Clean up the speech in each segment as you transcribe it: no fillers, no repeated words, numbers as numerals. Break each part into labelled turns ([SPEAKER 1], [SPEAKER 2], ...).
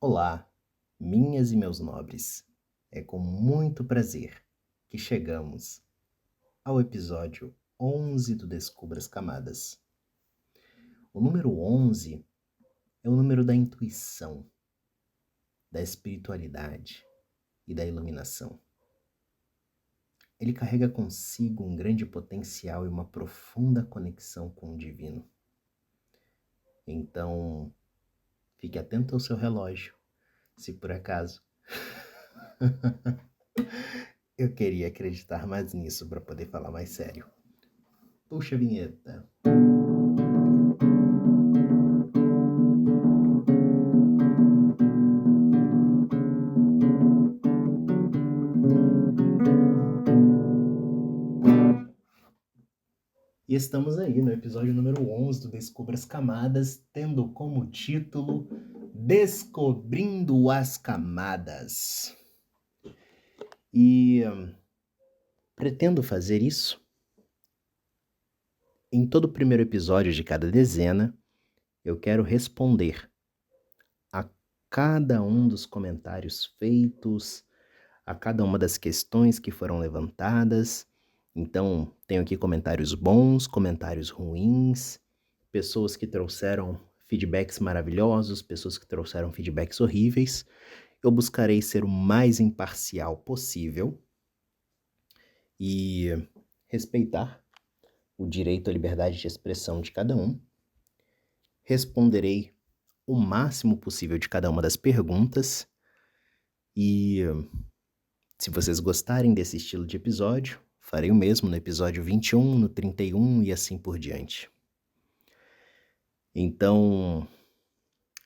[SPEAKER 1] Olá, minhas e meus nobres. É com muito prazer que chegamos ao episódio 11 do Descubra as Camadas. O número 11 é o número da intuição, da espiritualidade e da iluminação. Ele carrega consigo um grande potencial e uma profunda conexão com o divino. Então, fique atento ao seu relógio, se por acaso eu queria acreditar mais nisso para poder falar mais sério. Puxa a vinheta. E estamos aí no episódio número 11 do Descubra as Camadas, tendo como título Descobrindo as Camadas. E pretendo fazer isso em todo o primeiro episódio de cada dezena. Eu quero responder a cada um dos comentários feitos, a cada uma das questões que foram levantadas. Então, tenho aqui comentários bons, comentários ruins, pessoas que trouxeram feedbacks maravilhosos, pessoas que trouxeram feedbacks horríveis. Eu buscarei ser o mais imparcial possível e respeitar o direito à liberdade de expressão de cada um. Responderei o máximo possível de cada uma das perguntas e, se vocês gostarem desse estilo de episódio, farei o mesmo no episódio 21, no 31 e assim por diante. Então,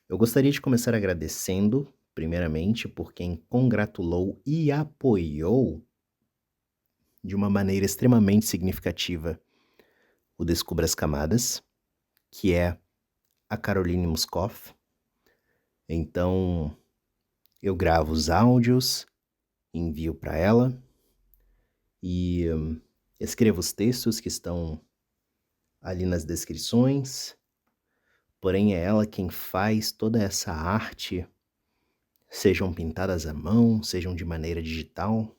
[SPEAKER 1] eu gostaria de começar agradecendo, primeiramente, por quem congratulou e apoiou de uma maneira extremamente significativa o Descubra as Camadas, que é a Caroline Muscoff. Então, eu gravo os áudios, envio para ela e escrevo os textos que estão ali nas descrições. Porém, é ela quem faz toda essa arte, sejam pintadas à mão, sejam de maneira digital.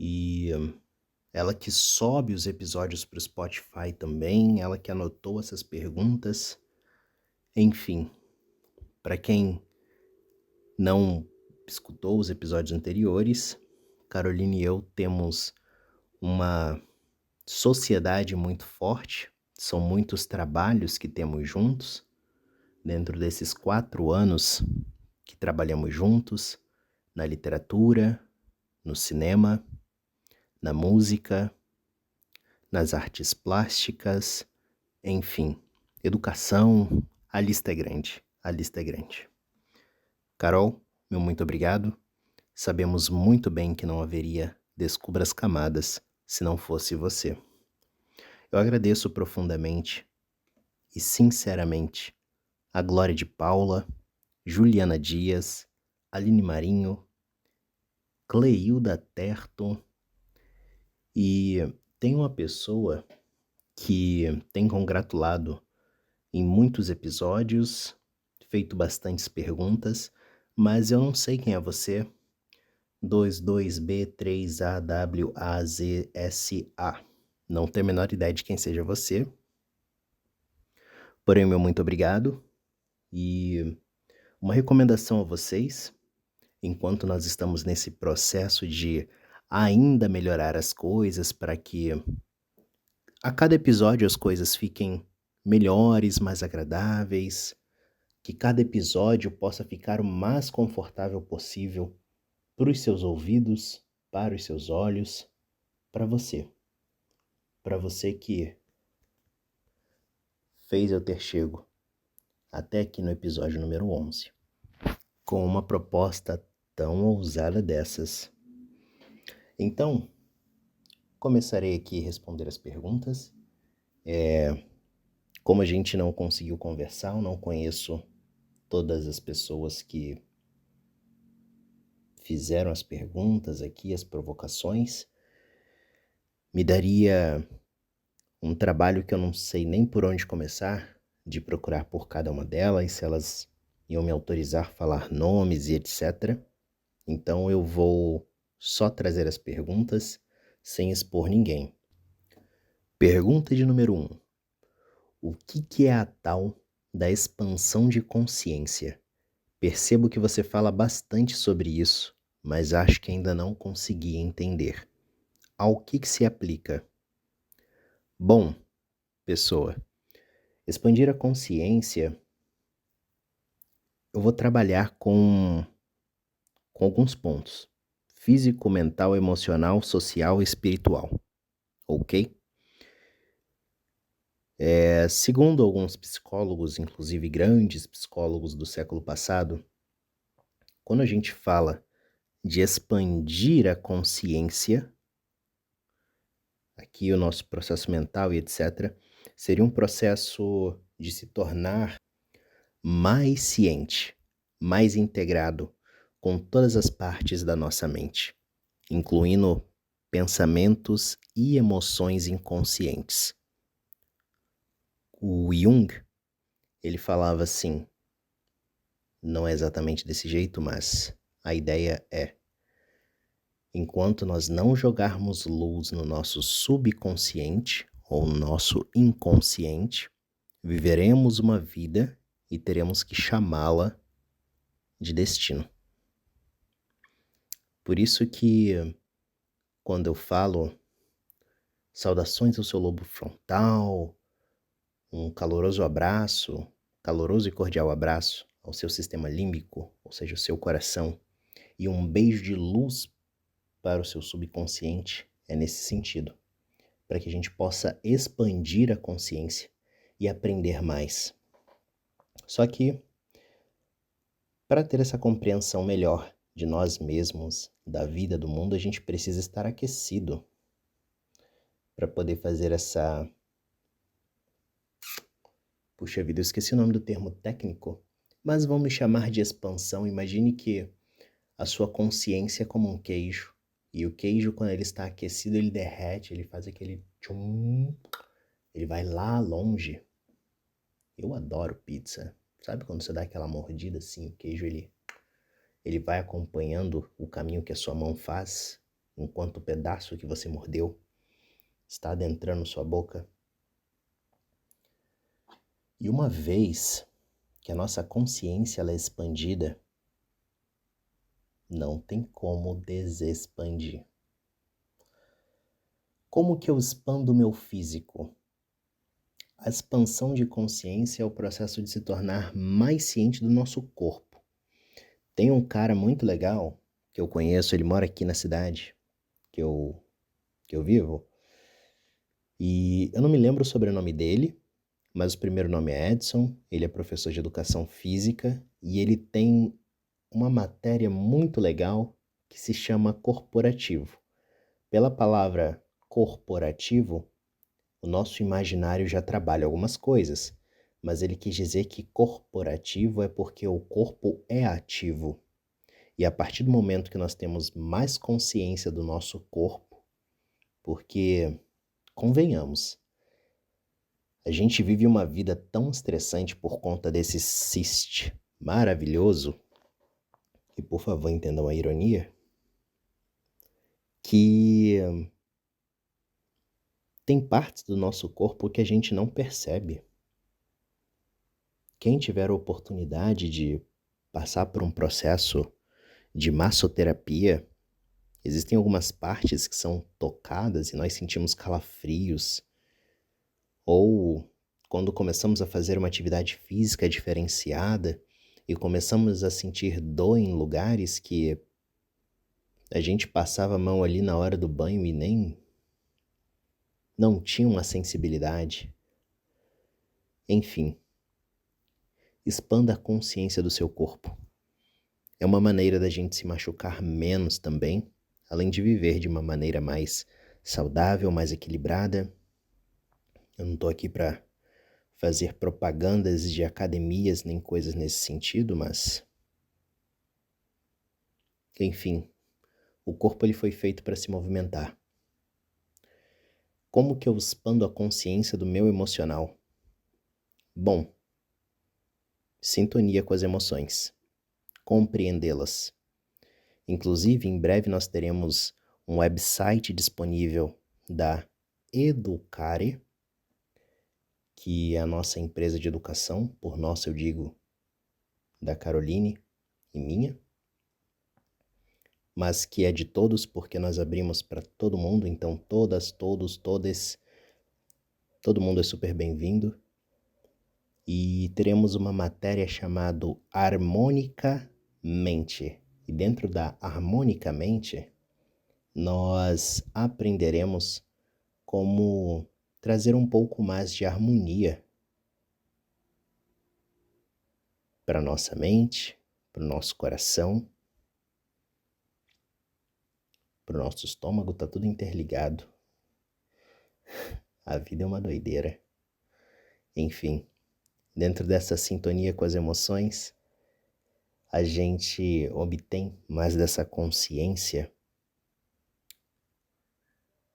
[SPEAKER 1] E ela que sobe os episódios para o Spotify também, ela que anotou essas perguntas. Enfim, para quem não escutou os episódios anteriores, Caroline e eu temos uma sociedade muito forte. São muitos trabalhos que temos juntos. Dentro desses 4 anos que trabalhamos juntos, na literatura, no cinema, na música, nas artes plásticas, enfim, educação, a lista é grande, a lista é grande. Carol, meu muito obrigado. Sabemos muito bem que não haveria Descubra as Camadas se não fosse você. Eu agradeço profundamente e sinceramente a Glória de Paula, Juliana Dias, Aline Marinho, Cleilda Terto, e tem uma pessoa que tem congratulado em muitos episódios, feito bastantes perguntas, mas eu não sei quem é você. 22B3AWAZSA. Não tenho a menor ideia de quem seja você. Porém, meu muito obrigado. E uma recomendação a vocês, enquanto nós estamos nesse processo de ainda melhorar as coisas para que a cada episódio as coisas fiquem melhores, mais agradáveis, que cada episódio possa ficar o mais confortável possível para os seus ouvidos, para os seus olhos, para você. Para você que fez eu ter chego até aqui no episódio número 11, com uma proposta tão ousada dessas. Então, começarei aqui a responder as perguntas. Como a gente não conseguiu conversar, eu não conheço todas as pessoas que fizeram as perguntas aqui, as provocações, me daria um trabalho que eu não sei nem por onde começar, de procurar por cada uma delas, se elas iam me autorizar a falar nomes e etc. Então eu vou só trazer as perguntas sem expor ninguém. Pergunta de número 1. O que é a tal da expansão de consciência? Percebo que você fala bastante sobre isso, mas acho que ainda não consegui entender. Ao que se aplica? Bom, pessoa, expandir a consciência, eu vou trabalhar com alguns pontos: físico, mental, emocional, social e espiritual, ok? Segundo alguns psicólogos, inclusive grandes psicólogos do século passado, quando a gente fala de expandir a consciência, aqui o nosso processo mental e etc., seria um processo de se tornar mais ciente, mais integrado com todas as partes da nossa mente, incluindo pensamentos e emoções inconscientes. O Jung, ele falava assim, não é exatamente desse jeito, mas a ideia é: enquanto nós não jogarmos luz no nosso subconsciente ou no nosso inconsciente, viveremos uma vida e teremos que chamá-la de destino. Por isso que, quando eu falo saudações ao seu lobo frontal, um caloroso e cordial abraço ao seu sistema límbico, ou seja, o seu coração, e um beijo de luz para o seu subconsciente, é nesse sentido, para que a gente possa expandir a consciência e aprender mais. Só que, para ter essa compreensão melhor de nós mesmos, da vida, do mundo, a gente precisa estar aquecido para poder fazer essa... Puxa vida, eu esqueci o nome do termo técnico, mas vamos me chamar de expansão. Imagine que a sua consciência é como um queijo, e o queijo, quando ele está aquecido, ele derrete, ele faz aquele tchum, ele vai lá longe. Eu adoro pizza. Sabe quando você dá aquela mordida assim, o queijo ele vai acompanhando o caminho que a sua mão faz, enquanto o pedaço que você mordeu está adentrando sua boca? E uma vez que a nossa consciência ela é expandida, não tem como desexpandir. Como que eu expando o meu físico? A expansão de consciência é o processo de se tornar mais ciente do nosso corpo. Tem um cara muito legal que eu conheço, ele mora aqui na cidade que eu vivo, e eu não me lembro o sobrenome dele, mas o primeiro nome é Edson, ele é professor de educação física e ele tem uma matéria muito legal que se chama corporativo. Pela palavra corporativo, o nosso imaginário já trabalha algumas coisas, mas ele quis dizer que corporativo é porque o corpo é ativo. E a partir do momento que nós temos mais consciência do nosso corpo, porque, convenhamos, a gente vive uma vida tão estressante por conta desse cyst maravilhoso, e por favor entendam a ironia, que tem partes do nosso corpo que a gente não percebe. Quem tiver a oportunidade de passar por um processo de massoterapia, existem algumas partes que são tocadas e nós sentimos calafrios, ou quando começamos a fazer uma atividade física diferenciada e começamos a sentir dor em lugares que a gente passava a mão ali na hora do banho e nem não tinha uma sensibilidade. Enfim, expanda a consciência do seu corpo. É uma maneira da gente se machucar menos também, além de viver de uma maneira mais saudável, mais equilibrada. Eu não estou aqui para fazer propagandas de academias nem coisas nesse sentido, mas... Enfim, o corpo ele foi feito para se movimentar. Como que eu expando a consciência do meu emocional? Bom, sintonia com as emoções, compreendê-las. Inclusive, em breve nós teremos um website disponível da Educare, que é a nossa empresa de educação, por nossa eu digo da Caroline e minha, mas que é de todos porque nós abrimos para todo mundo, então todas, todos, todes, todo mundo é super bem-vindo. E teremos uma matéria chamada Harmonicamente. E dentro da Harmonicamente, nós aprenderemos como trazer um pouco mais de harmonia para nossa mente, para o nosso coração, para o nosso estômago, tá tudo interligado. A vida é uma doideira. Enfim, dentro dessa sintonia com as emoções, a gente obtém mais dessa consciência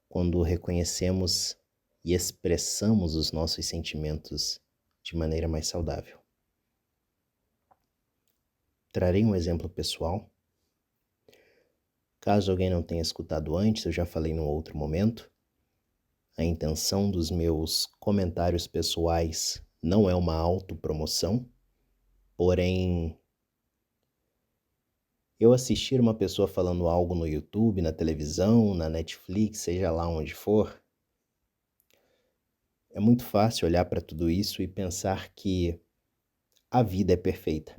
[SPEAKER 1] quando reconhecemos e expressamos os nossos sentimentos de maneira mais saudável. Trarei um exemplo pessoal. Caso alguém não tenha escutado antes, eu já falei num outro momento. A intenção dos meus comentários pessoais não é uma autopromoção, porém, eu assistir uma pessoa falando algo no YouTube, na televisão, na Netflix, seja lá onde for, é muito fácil olhar para tudo isso e pensar que a vida é perfeita.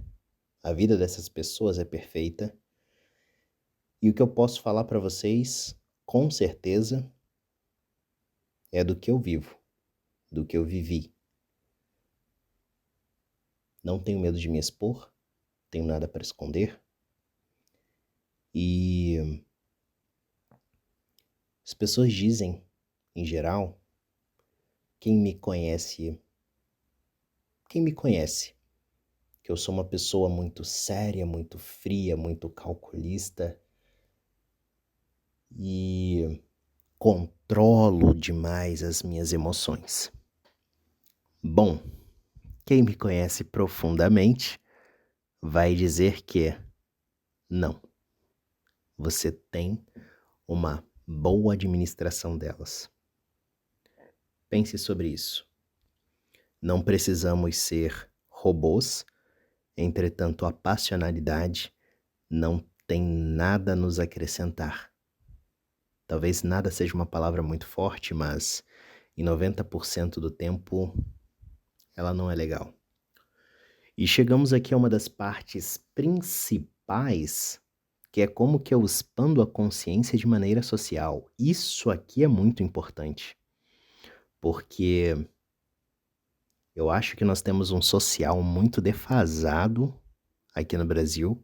[SPEAKER 1] A vida dessas pessoas é perfeita. E o que eu posso falar para vocês, com certeza, é do que eu vivo, do que eu vivi. Não tenho medo de me expor, tenho nada para esconder. E as pessoas dizem, em geral, quem me conhece, que eu sou uma pessoa muito séria, muito fria, muito calculista e controlo demais as minhas emoções. Bom, quem me conhece profundamente vai dizer que não. Você tem uma boa administração delas. Pense sobre isso. Não precisamos ser robôs, entretanto a passionalidade não tem nada a nos acrescentar. Talvez nada seja uma palavra muito forte, mas em 90% do tempo ela não é legal. E chegamos aqui a uma das partes principais, que é como que eu expando a consciência de maneira social. Isso aqui é muito importante, porque eu acho que nós temos um social muito defasado aqui no Brasil,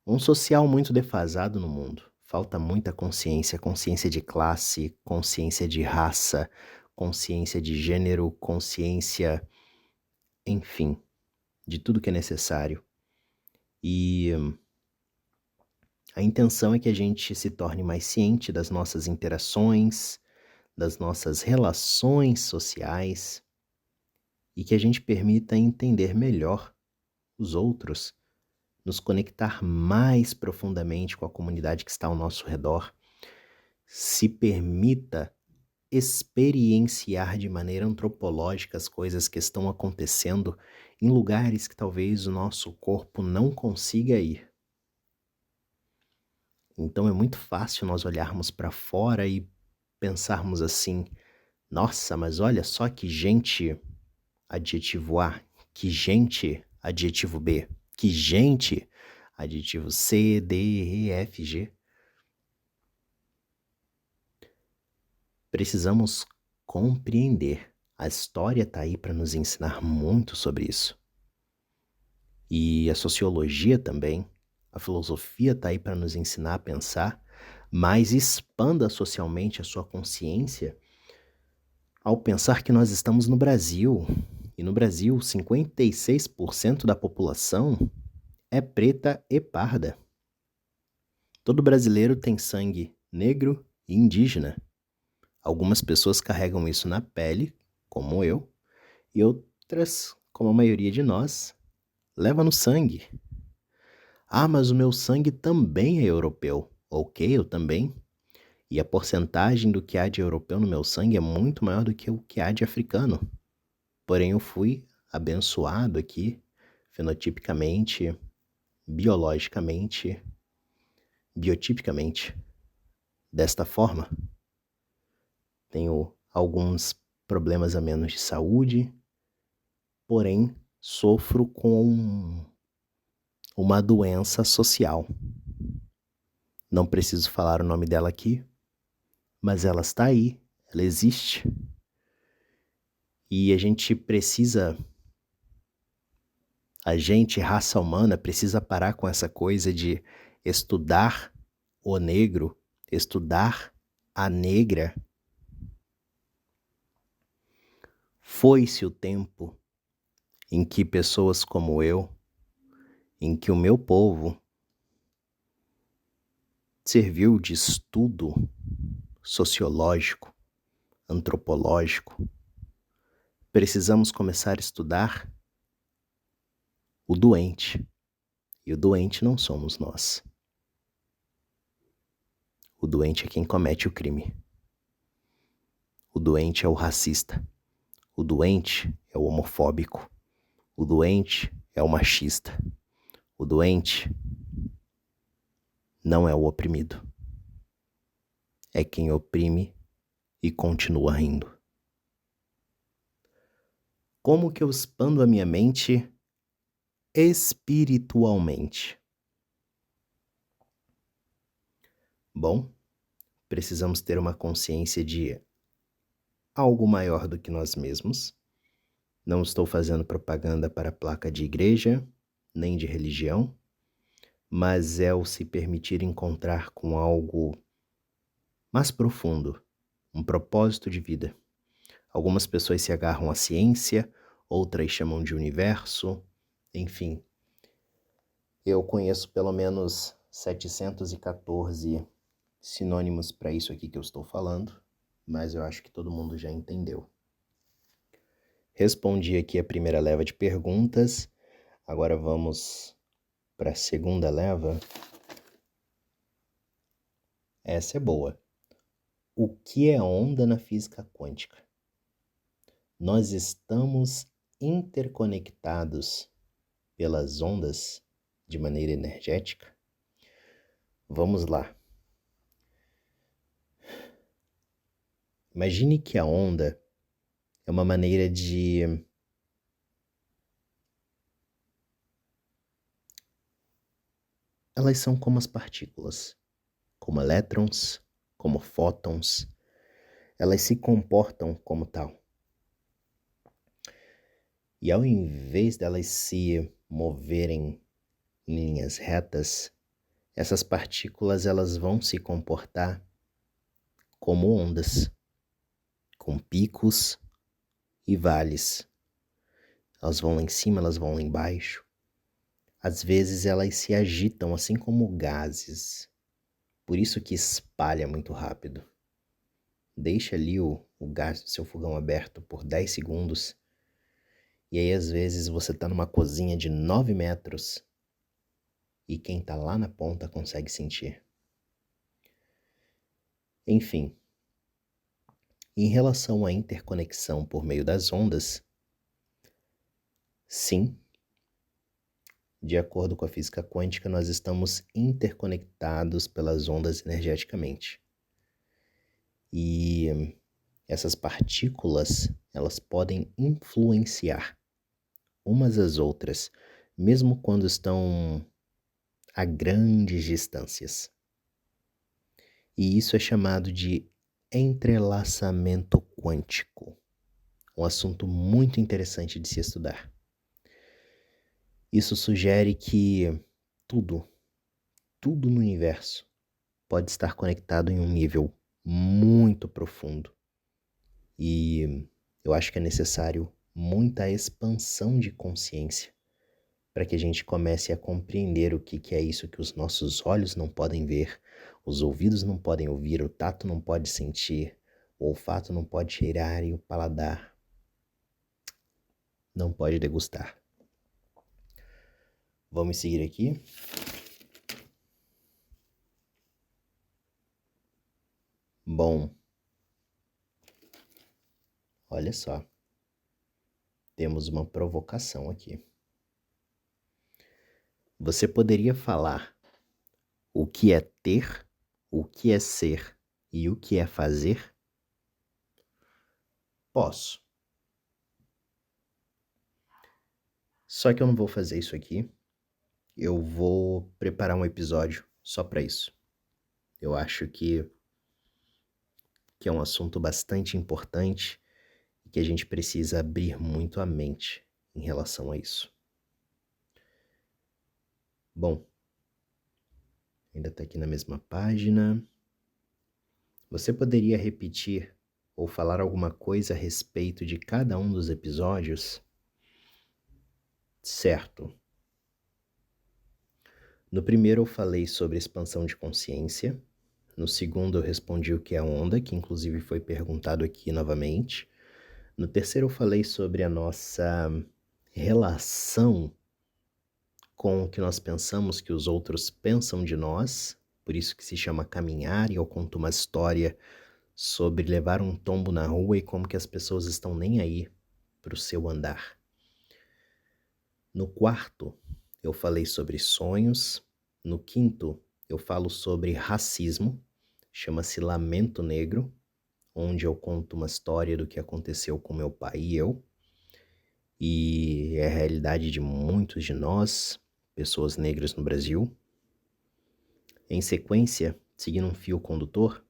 [SPEAKER 1] um social muito defasado no mundo. Falta muita consciência, consciência de classe, consciência de raça, consciência de gênero, consciência, enfim, de tudo que é necessário. E a intenção é que a gente se torne mais ciente das nossas interações, das nossas relações sociais e que a gente permita entender melhor os outros, nos conectar mais profundamente com a comunidade que está ao nosso redor, se permita experienciar de maneira antropológica as coisas que estão acontecendo em lugares que talvez o nosso corpo não consiga ir. Então é muito fácil nós olharmos para fora e pensarmos assim: nossa, mas olha só que gente, adjetivo A, que gente, adjetivo B, que gente, adjetivo C, D, E, F, G. Precisamos compreender. A história está aí para nos ensinar muito sobre isso. E a sociologia também, a filosofia está aí para nos ensinar a pensar, mas expanda socialmente a sua consciência ao pensar que nós estamos no Brasil. E no Brasil, 56% da população é preta e parda. Todo brasileiro tem sangue negro e indígena. Algumas pessoas carregam isso na pele, como eu, e outras, como a maioria de nós, leva no sangue. Ah, mas o meu sangue também é europeu. Ok, eu também. E a porcentagem do que há de europeu no meu sangue é muito maior do que o que há de africano. Porém, eu fui abençoado aqui, fenotipicamente, biologicamente, biotipicamente, desta forma. Tenho alguns problemas a menos de saúde, porém sofro com uma doença social. Não preciso falar o nome dela aqui, mas ela está aí, ela existe. E a gente, raça humana, precisa parar com essa coisa de estudar o negro, estudar a negra. Foi-se o tempo em que pessoas como eu, em que o meu povo serviu de estudo sociológico, antropológico. Precisamos começar a estudar o doente. E o doente não somos nós. O doente é quem comete o crime. O doente é o racista. O doente é o homofóbico. O doente é o machista. O doente não é o oprimido. É quem oprime e continua rindo. Como que eu expando a minha mente espiritualmente? Bom, precisamos ter uma consciência de algo maior do que nós mesmos. Não estou fazendo propaganda para placa de igreja, nem de religião, mas é o se permitir encontrar com algo mais profundo, um propósito de vida. Algumas pessoas se agarram à ciência, outras chamam de universo, enfim. Eu conheço pelo menos 714 sinônimos para isso aqui que eu estou falando, mas eu acho que todo mundo já entendeu. Respondi aqui a primeira leva de perguntas, agora vamos para a segunda leva. Essa é boa. O que é onda na física quântica? Nós estamos interconectados pelas ondas de maneira energética? Vamos lá. Imagine que a onda é uma maneira de elas são como as partículas, como elétrons, como fótons. Elas se comportam como tal. E ao invés delas se moverem em linhas retas, essas partículas elas vão se comportar como ondas, com picos e vales. Elas vão lá em cima, elas vão lá embaixo. Às vezes elas se agitam assim como gases. Por isso que espalha muito rápido. Deixa ali o gás do seu fogão aberto por 10 segundos. E aí às vezes você está numa cozinha de 9 metros e quem está lá na ponta consegue sentir. Enfim, em relação à interconexão por meio das ondas, sim, de acordo com a física quântica, nós estamos interconectados pelas ondas energeticamente. E essas partículas, elas podem influenciar umas às outras, mesmo quando estão a grandes distâncias. E isso é chamado de entrelaçamento quântico, um assunto muito interessante de se estudar. Isso sugere que tudo no universo pode estar conectado em um nível muito profundo. E eu acho que é necessário muita expansão de consciência para que a gente comece a compreender o que é isso que os nossos olhos não podem ver, os ouvidos não podem ouvir, o tato não pode sentir, o olfato não pode cheirar e o paladar não pode degustar. Vamos seguir aqui. Bom, olha só. Temos uma provocação aqui. Você poderia falar o que é ter, o que é ser e o que é fazer? Posso. Só que eu não vou fazer isso aqui. Eu vou preparar um episódio só para isso. Eu acho que é um assunto bastante importante e que a gente precisa abrir muito a mente em relação a isso. Bom, ainda está aqui na mesma página. Você poderia repetir ou falar alguma coisa a respeito de cada um dos episódios? Certo. No primeiro eu falei sobre expansão de consciência. No segundo eu respondi o que é onda, que inclusive foi perguntado aqui novamente. No terceiro eu falei sobre a nossa relação com o que nós pensamos que os outros pensam de nós, por isso que se chama caminhar, e eu conto uma história sobre levar um tombo na rua e como que as pessoas estão nem aí para o seu andar. No quarto, eu falei sobre sonhos. No quinto, eu falo sobre racismo, chama-se Lamento Negro, onde eu conto uma história do que aconteceu com meu pai e eu, e é a realidade de muitos de nós, pessoas negras no Brasil. Em sequência, seguindo um fio condutor,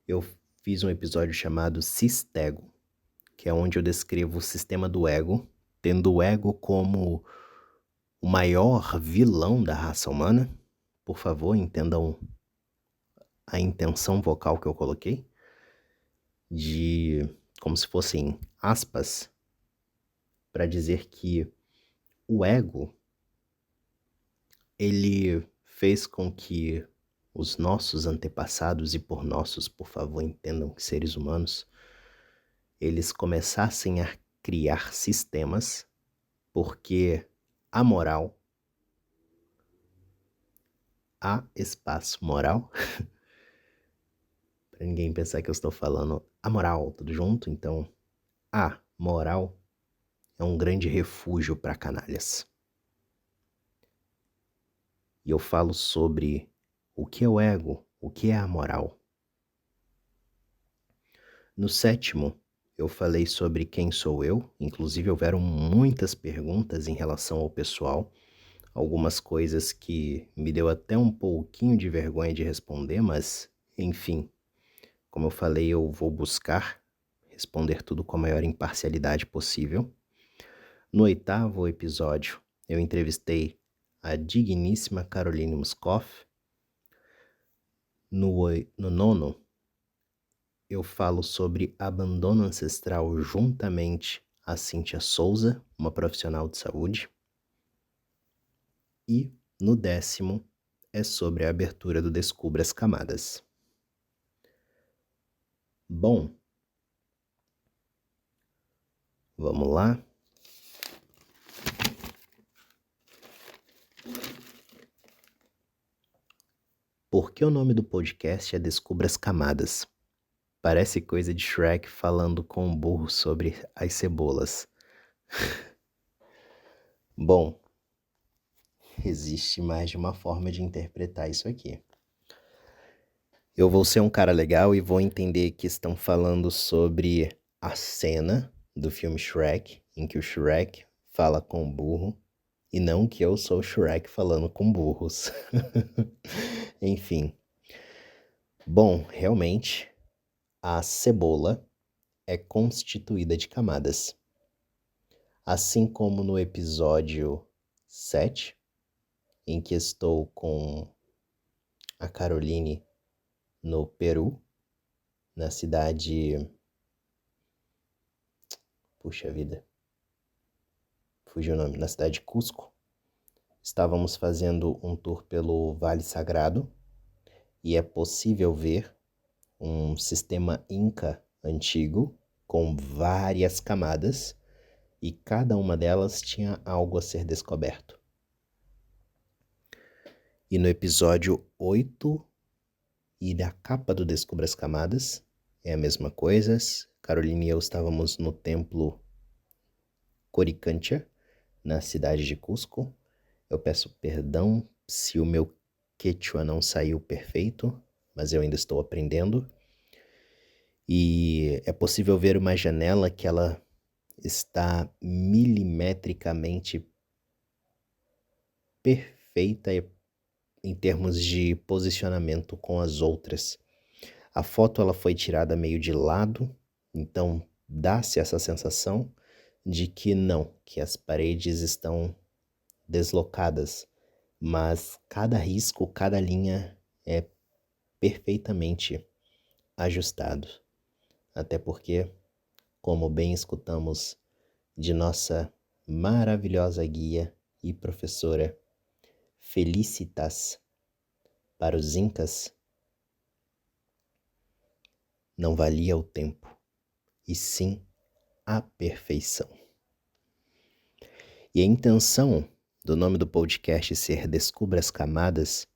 [SPEAKER 1] eu fiz um episódio chamado Sistego, que é onde eu descrevo o sistema do ego, tendo o ego como o maior vilão da raça humana. Por favor, entendam a intenção vocal que eu coloquei, de como se fossem aspas, para dizer que o ego, ele fez com que os nossos antepassados, e por nossos, por favor, entendam que seres humanos, eles começassem a criar sistemas, porque a moral, há espaço moral, para ninguém pensar que eu estou falando a moral, tudo junto, então, a moral é um grande refúgio para canalhas. E eu falo sobre o que é o ego, o que é a moral. No sétimo, eu falei sobre quem sou eu, inclusive houveram muitas perguntas em relação ao pessoal, algumas coisas que me deu até um pouquinho de vergonha de responder, mas, enfim, como eu falei, eu vou buscar responder tudo com a maior imparcialidade possível. No oitavo episódio, eu entrevistei a digníssima Caroline Moscoff. No nono, eu falo sobre abandono ancestral juntamente a Cíntia Souza, uma profissional de saúde. E no décimo é sobre a abertura do Descubra as Camadas. Bom, vamos lá. Por que o nome do podcast é Descubra as Camadas? Parece coisa de Shrek falando com o burro sobre as cebolas. Bom, existe mais de uma forma de interpretar isso aqui. Eu vou ser um cara legal e vou entender que estão falando sobre a cena do filme Shrek, em que o Shrek fala com o burro, e não que eu sou o Shrek falando com burros. Enfim. Bom, realmente, a cebola é constituída de camadas. Assim como no episódio 7, em que estou com a Caroline no Peru, na cidade... Puxa vida. Fugiu o nome. Na cidade de Cusco. Estávamos fazendo um tour pelo Vale Sagrado e é possível ver um sistema Inca antigo com várias camadas e cada uma delas tinha algo a ser descoberto. E no episódio 8 e da capa do Descubra as Camadas, é a mesma coisa. Carolina e eu estávamos no templo Coricancha, na cidade de Cusco. Eu peço perdão se o meu quechua não saiu perfeito, mas eu ainda estou aprendendo. E é possível ver uma janela que ela está milimetricamente perfeita em termos de posicionamento com as outras. A foto ela foi tirada meio de lado, então dá-se essa sensação de que não, que as paredes estão deslocadas, mas cada risco, cada linha é perfeitamente ajustado. Até porque, como bem escutamos de nossa maravilhosa guia e professora Felicitas para os Incas, não valia o tempo, e sim a perfeição. E a intenção do nome do podcast ser Descubra as Camadas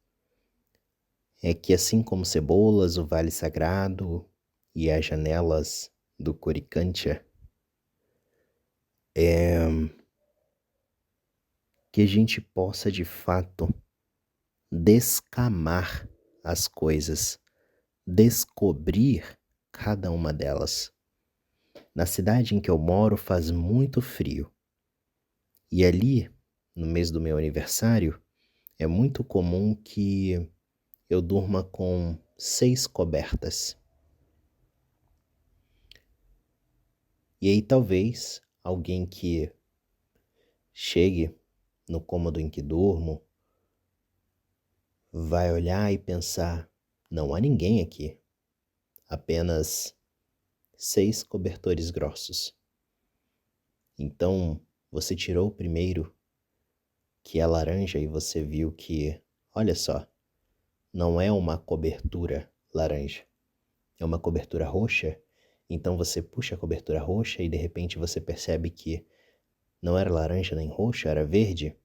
[SPEAKER 1] é que, assim como Cebolas, o Vale Sagrado e as janelas do Coricancha, que a gente possa de fato descamar as coisas, descobrir cada uma delas. Na cidade em que eu moro faz muito frio. E ali, no mês do meu aniversário, é muito comum que eu durma com 6 cobertas. E aí talvez alguém que chegue no cômodo em que durmo vai olhar e pensar: não há ninguém aqui, apenas 6 cobertores grossos. Então você tirou o primeiro, que é laranja, e você viu que, olha só, não é uma cobertura laranja, é uma cobertura roxa. Então você puxa a cobertura roxa e de repente você percebe que não era laranja nem roxo, era verde.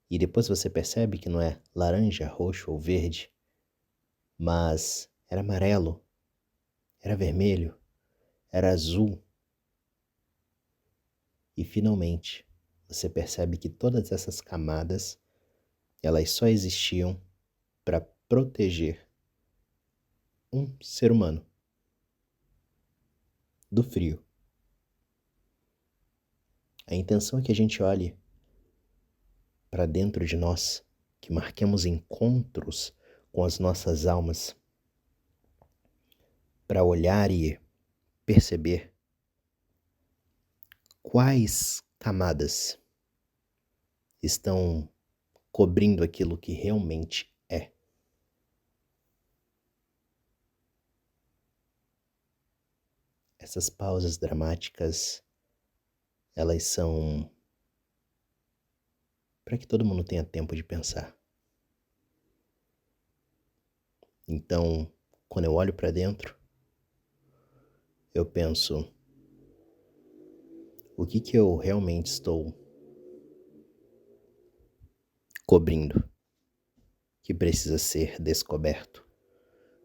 [SPEAKER 1] E depois você percebe que não é laranja, roxo ou verde, mas era amarelo, era vermelho, era azul. E finalmente você percebe que todas essas camadas, elas só existiam para proteger um ser humano do frio. A intenção é que a gente olhe para dentro de nós, que marquemos encontros com as nossas almas, para olhar e perceber quais camadas estão cobrindo aquilo que realmente é. Essas pausas dramáticas, elas são para que todo mundo tenha tempo de pensar. Então, quando eu olho para dentro, eu penso: o que eu realmente estou cobrindo, que precisa ser descoberto?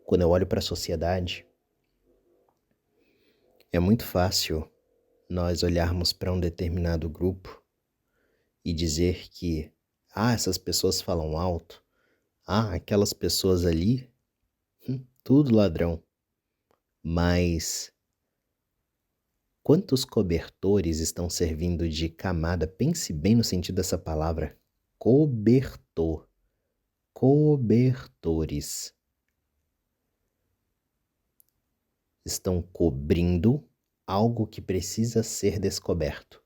[SPEAKER 1] Quando eu olho para a sociedade, é muito fácil nós olharmos para um determinado grupo e dizer que, essas pessoas falam alto, aquelas pessoas ali, tudo ladrão. Mas quantos cobertores estão servindo de camada? Pense bem no sentido dessa palavra, cobertor, cobertores. Estão cobrindo algo que precisa ser descoberto.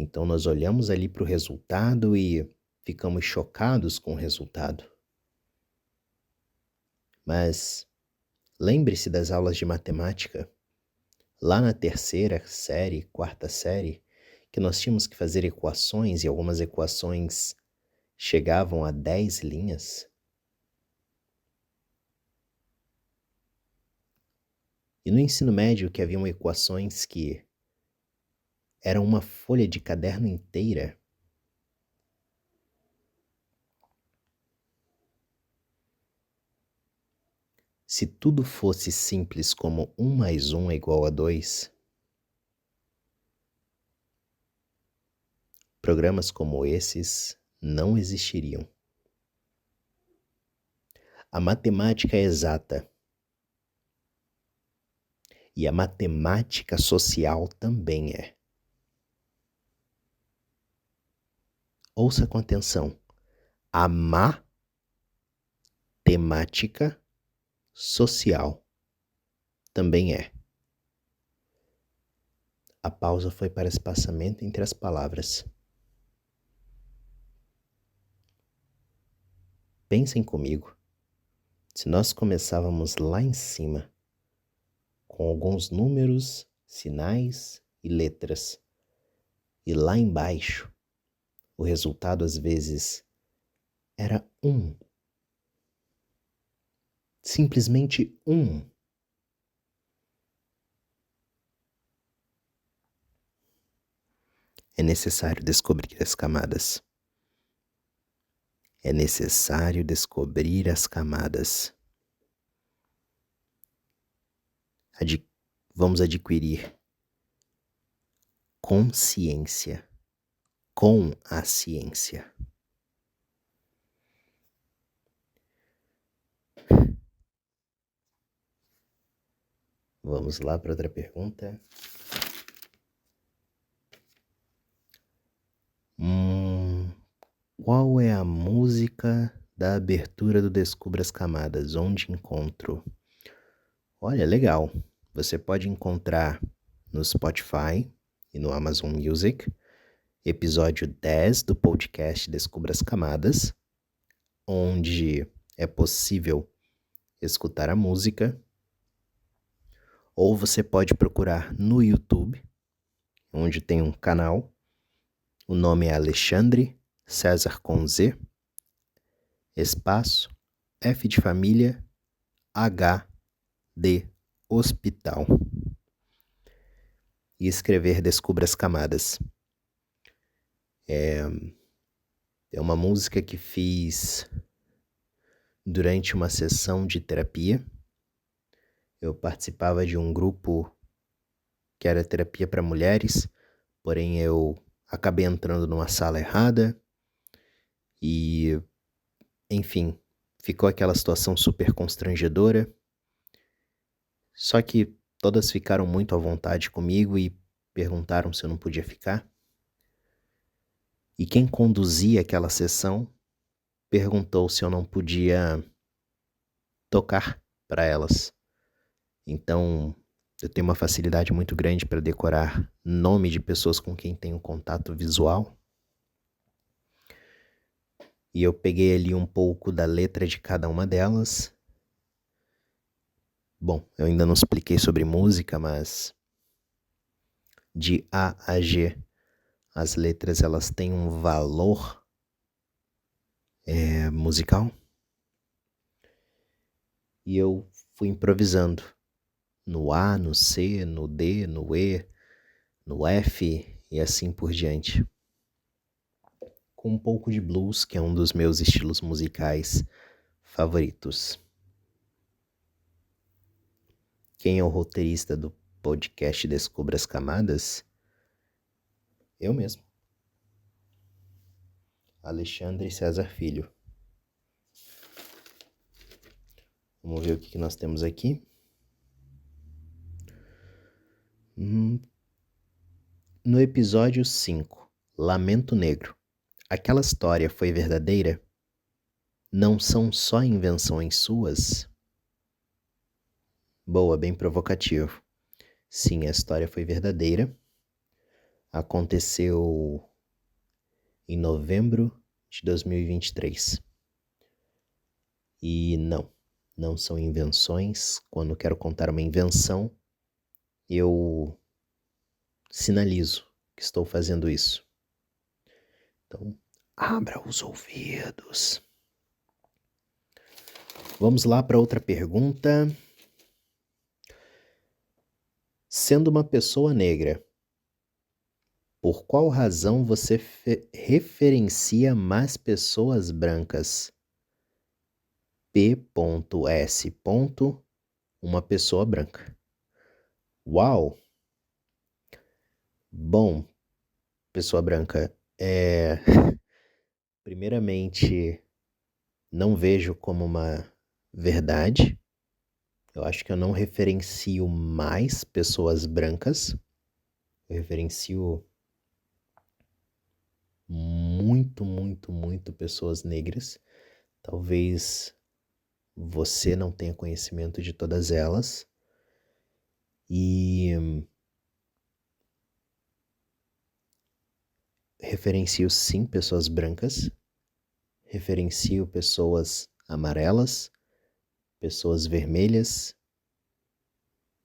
[SPEAKER 1] Então nós olhamos ali para o resultado e ficamos chocados com o resultado. Mas lembre-se das aulas de matemática, lá na terceira série, quarta série, que nós tínhamos que fazer equações e algumas equações chegavam a 10 linhas. E no ensino médio que haviam equações que eram uma folha de caderno inteira. Se tudo fosse simples como 1 mais 1 é igual a 2, programas como esses não existiriam. A matemática é exata. E a matemática social também é. Ouça com atenção. A matemática social também é. A pausa foi para espaçamento entre as palavras. Pensem comigo. Se nós começávamos lá em cima, com alguns números, sinais e letras, e lá embaixo, o resultado às vezes era 1. Simplesmente 1. É necessário descobrir as camadas. É necessário descobrir as camadas. Vamos adquirir consciência com a ciência. Vamos lá para outra pergunta. Qual é a música da abertura do Descubra as Camadas? Onde encontro? Olha, legal. Você pode encontrar no Spotify e no Amazon Music, episódio 10 do podcast Descubra as Camadas, onde é possível escutar a música. Ou você pode procurar no YouTube, onde tem um canal. O nome é Alexandre César com Z, espaço, F de família, H de hospital. E escrever Descubra as Camadas. É uma música que fiz durante uma sessão de terapia. Eu participava de um grupo que era terapia para mulheres, porém eu acabei entrando numa sala errada e, enfim, ficou aquela situação super constrangedora. Só que todas ficaram muito à vontade comigo e perguntaram se eu não podia ficar. E quem conduzia aquela sessão perguntou se eu não podia tocar para elas. Então, eu tenho uma facilidade muito grande para decorar nome de pessoas com quem tenho contato visual. E eu peguei ali um pouco da letra de cada uma delas. Bom, eu ainda não expliquei sobre música, mas de A a G, as letras elas têm um valor musical. E eu fui improvisando no A, no C, no D, no E, no F e assim por diante. Com um pouco de blues, que é um dos meus estilos musicais favoritos. Quem é o roteirista do podcast Descubra as Camadas? Eu mesmo. Alexandre César Filho. Vamos ver o que nós temos aqui. No episódio 5, Lamento Negro, aquela história foi verdadeira? Não são só invenções suas? Boa, bem provocativo. Sim, a história foi verdadeira. Aconteceu em novembro de 2023. E não são invenções. Quando quero contar uma invenção, eu sinalizo que estou fazendo isso. Então, abra os ouvidos. Vamos lá para outra pergunta. Sendo uma pessoa negra, por qual razão você referencia mais pessoas brancas? P.S. uma pessoa branca. Uau! Bom, pessoa branca, primeiramente, não vejo como uma verdade. Eu acho que eu não referencio mais pessoas brancas. Eu referencio muito, muito, muito pessoas negras. Talvez você não tenha conhecimento de todas elas. E referencio sim pessoas brancas. Referencio pessoas amarelas, pessoas vermelhas.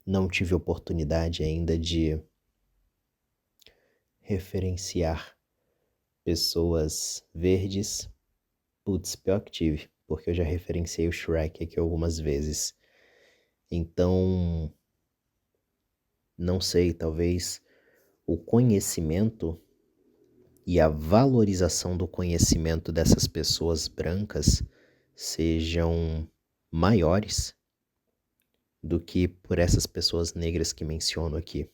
[SPEAKER 1] Não tive oportunidade ainda de referenciar pessoas verdes. Putz, pior que tive, porque eu já referenciei o Shrek aqui algumas vezes. Então, não sei, talvez o conhecimento e a valorização do conhecimento dessas pessoas brancas sejam maiores do que por essas pessoas negras que menciono aqui.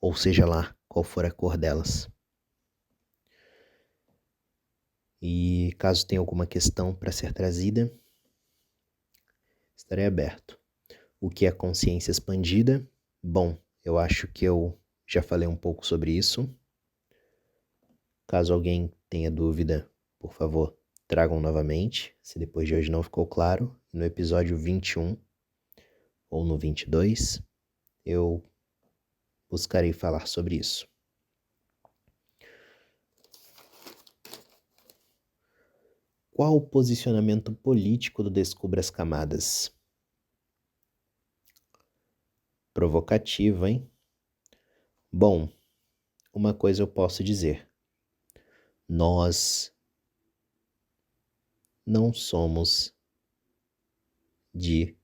[SPEAKER 1] Ou seja lá, qual for a cor delas. E caso tenha alguma questão para ser trazida, estarei aberto. O que é consciência expandida? Bom, eu acho que eu já falei um pouco sobre isso. Caso alguém tenha dúvida, por favor, tragam novamente, se depois de hoje não ficou claro. No episódio 21 ou no 22, eu buscarei falar sobre isso. Qual o posicionamento político do Descubra as Camadas? Provocativo, hein? Bom, uma coisa eu posso dizer. Nós não somos de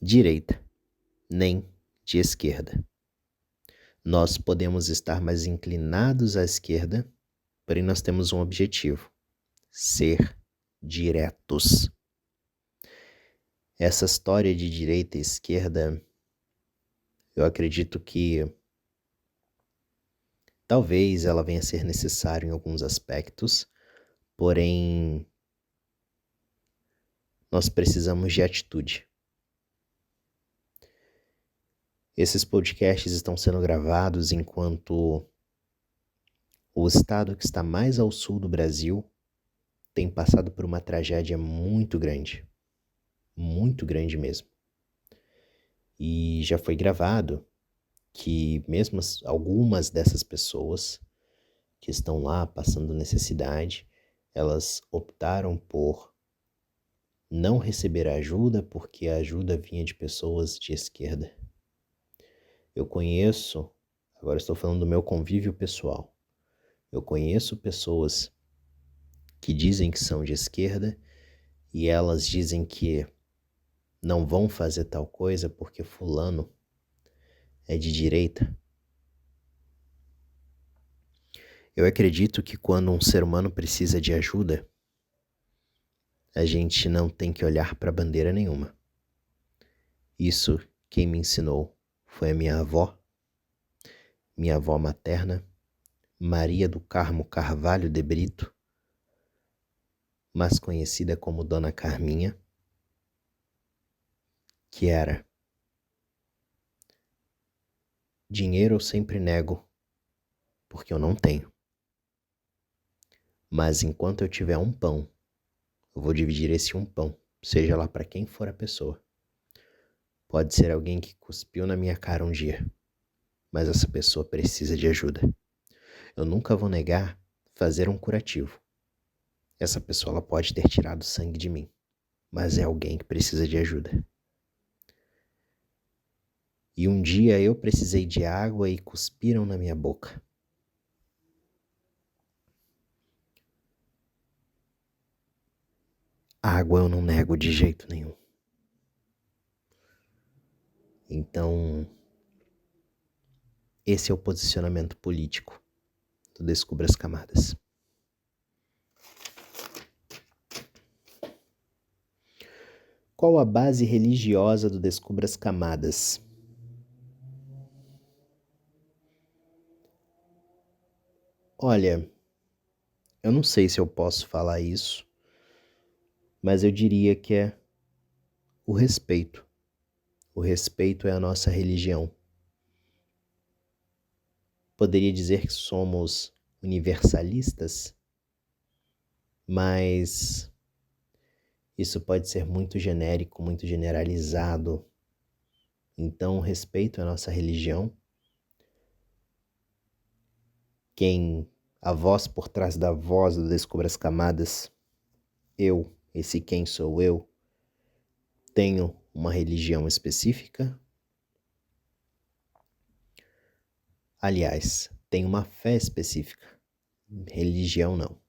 [SPEAKER 1] direita, nem de esquerda. Nós podemos estar mais inclinados à esquerda, porém nós temos um objetivo: ser diretos. Essa história de direita e esquerda, eu acredito que talvez ela venha a ser necessária em alguns aspectos, porém nós precisamos de atitude. Esses podcasts estão sendo gravados enquanto o estado que está mais ao sul do Brasil tem passado por uma tragédia muito grande mesmo. E já foi gravado que mesmo algumas dessas pessoas que estão lá passando necessidade, elas optaram por não receber ajuda porque a ajuda vinha de pessoas de esquerda. Eu conheço, agora estou falando do meu convívio pessoal, eu conheço pessoas que dizem que são de esquerda e elas dizem que não vão fazer tal coisa porque fulano é de direita. Eu acredito que quando um ser humano precisa de ajuda, a gente não tem que olhar para bandeira nenhuma. Isso quem me ensinou foi a minha avó materna, Maria do Carmo Carvalho de Brito, mais conhecida como Dona Carminha, que era: dinheiro eu sempre nego, porque eu não tenho. Mas enquanto eu tiver um pão, eu vou dividir esse um pão, seja lá para quem for a pessoa. Pode ser alguém que cuspiu na minha cara um dia, mas essa pessoa precisa de ajuda. Eu nunca vou negar fazer um curativo. Essa pessoa ela pode ter tirado sangue de mim, mas é alguém que precisa de ajuda. E um dia eu precisei de água e cuspiram na minha boca. Água eu não nego de jeito nenhum. Então, esse é o posicionamento político do Descubra as Camadas. Qual a base religiosa do Descubra as Camadas? Olha, eu não sei se eu posso falar isso, mas eu diria que é o respeito. O respeito é a nossa religião. Poderia dizer que somos universalistas, mas isso pode ser muito genérico, muito generalizado. Então, o respeito à nossa religião. A voz por trás da voz do Descubra as Camadas, esse quem sou eu, tenho uma religião específica. Aliás, tenho uma fé específica. Religião não.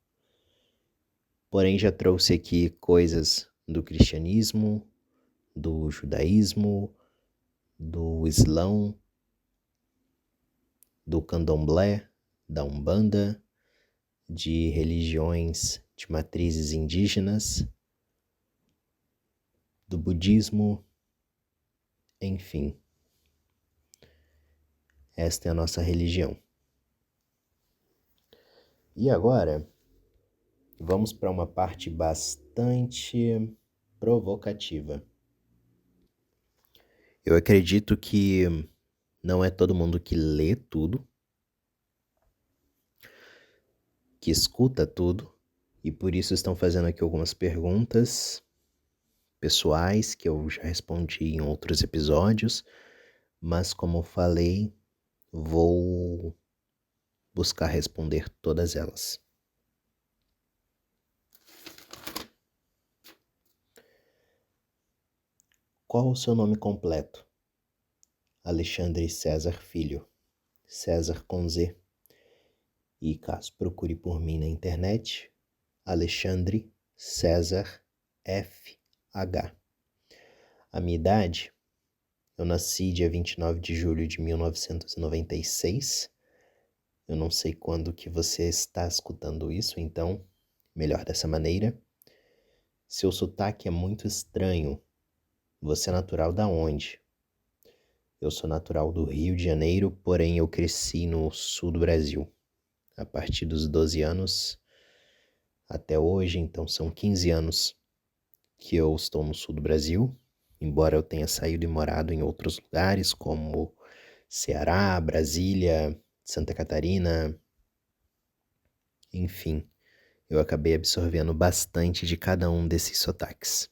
[SPEAKER 1] Porém, já trouxe aqui coisas do cristianismo, do judaísmo, do islão, do candomblé, da umbanda, de religiões de matrizes indígenas, do budismo, enfim. Esta é a nossa religião. E agora, vamos para uma parte bastante provocativa. Eu acredito que não é todo mundo que lê tudo, que escuta tudo, e por isso estão fazendo aqui algumas perguntas pessoais que eu já respondi em outros episódios, mas como eu falei, vou buscar responder todas elas. Qual o seu nome completo? Alexandre César Filho. César com Z. E caso procure por mim na internet, Alexandre César FH. A minha idade, eu nasci dia 29 de julho de 1996. Eu não sei quando que você está escutando isso, então, melhor dessa maneira. Seu sotaque é muito estranho. Você é natural da onde? Eu sou natural do Rio de Janeiro, porém eu cresci no sul do Brasil. A partir dos 12 anos até hoje, então são 15 anos que eu estou no sul do Brasil, embora eu tenha saído e morado em outros lugares como Ceará, Brasília, Santa Catarina, enfim, eu acabei absorvendo bastante de cada um desses sotaques.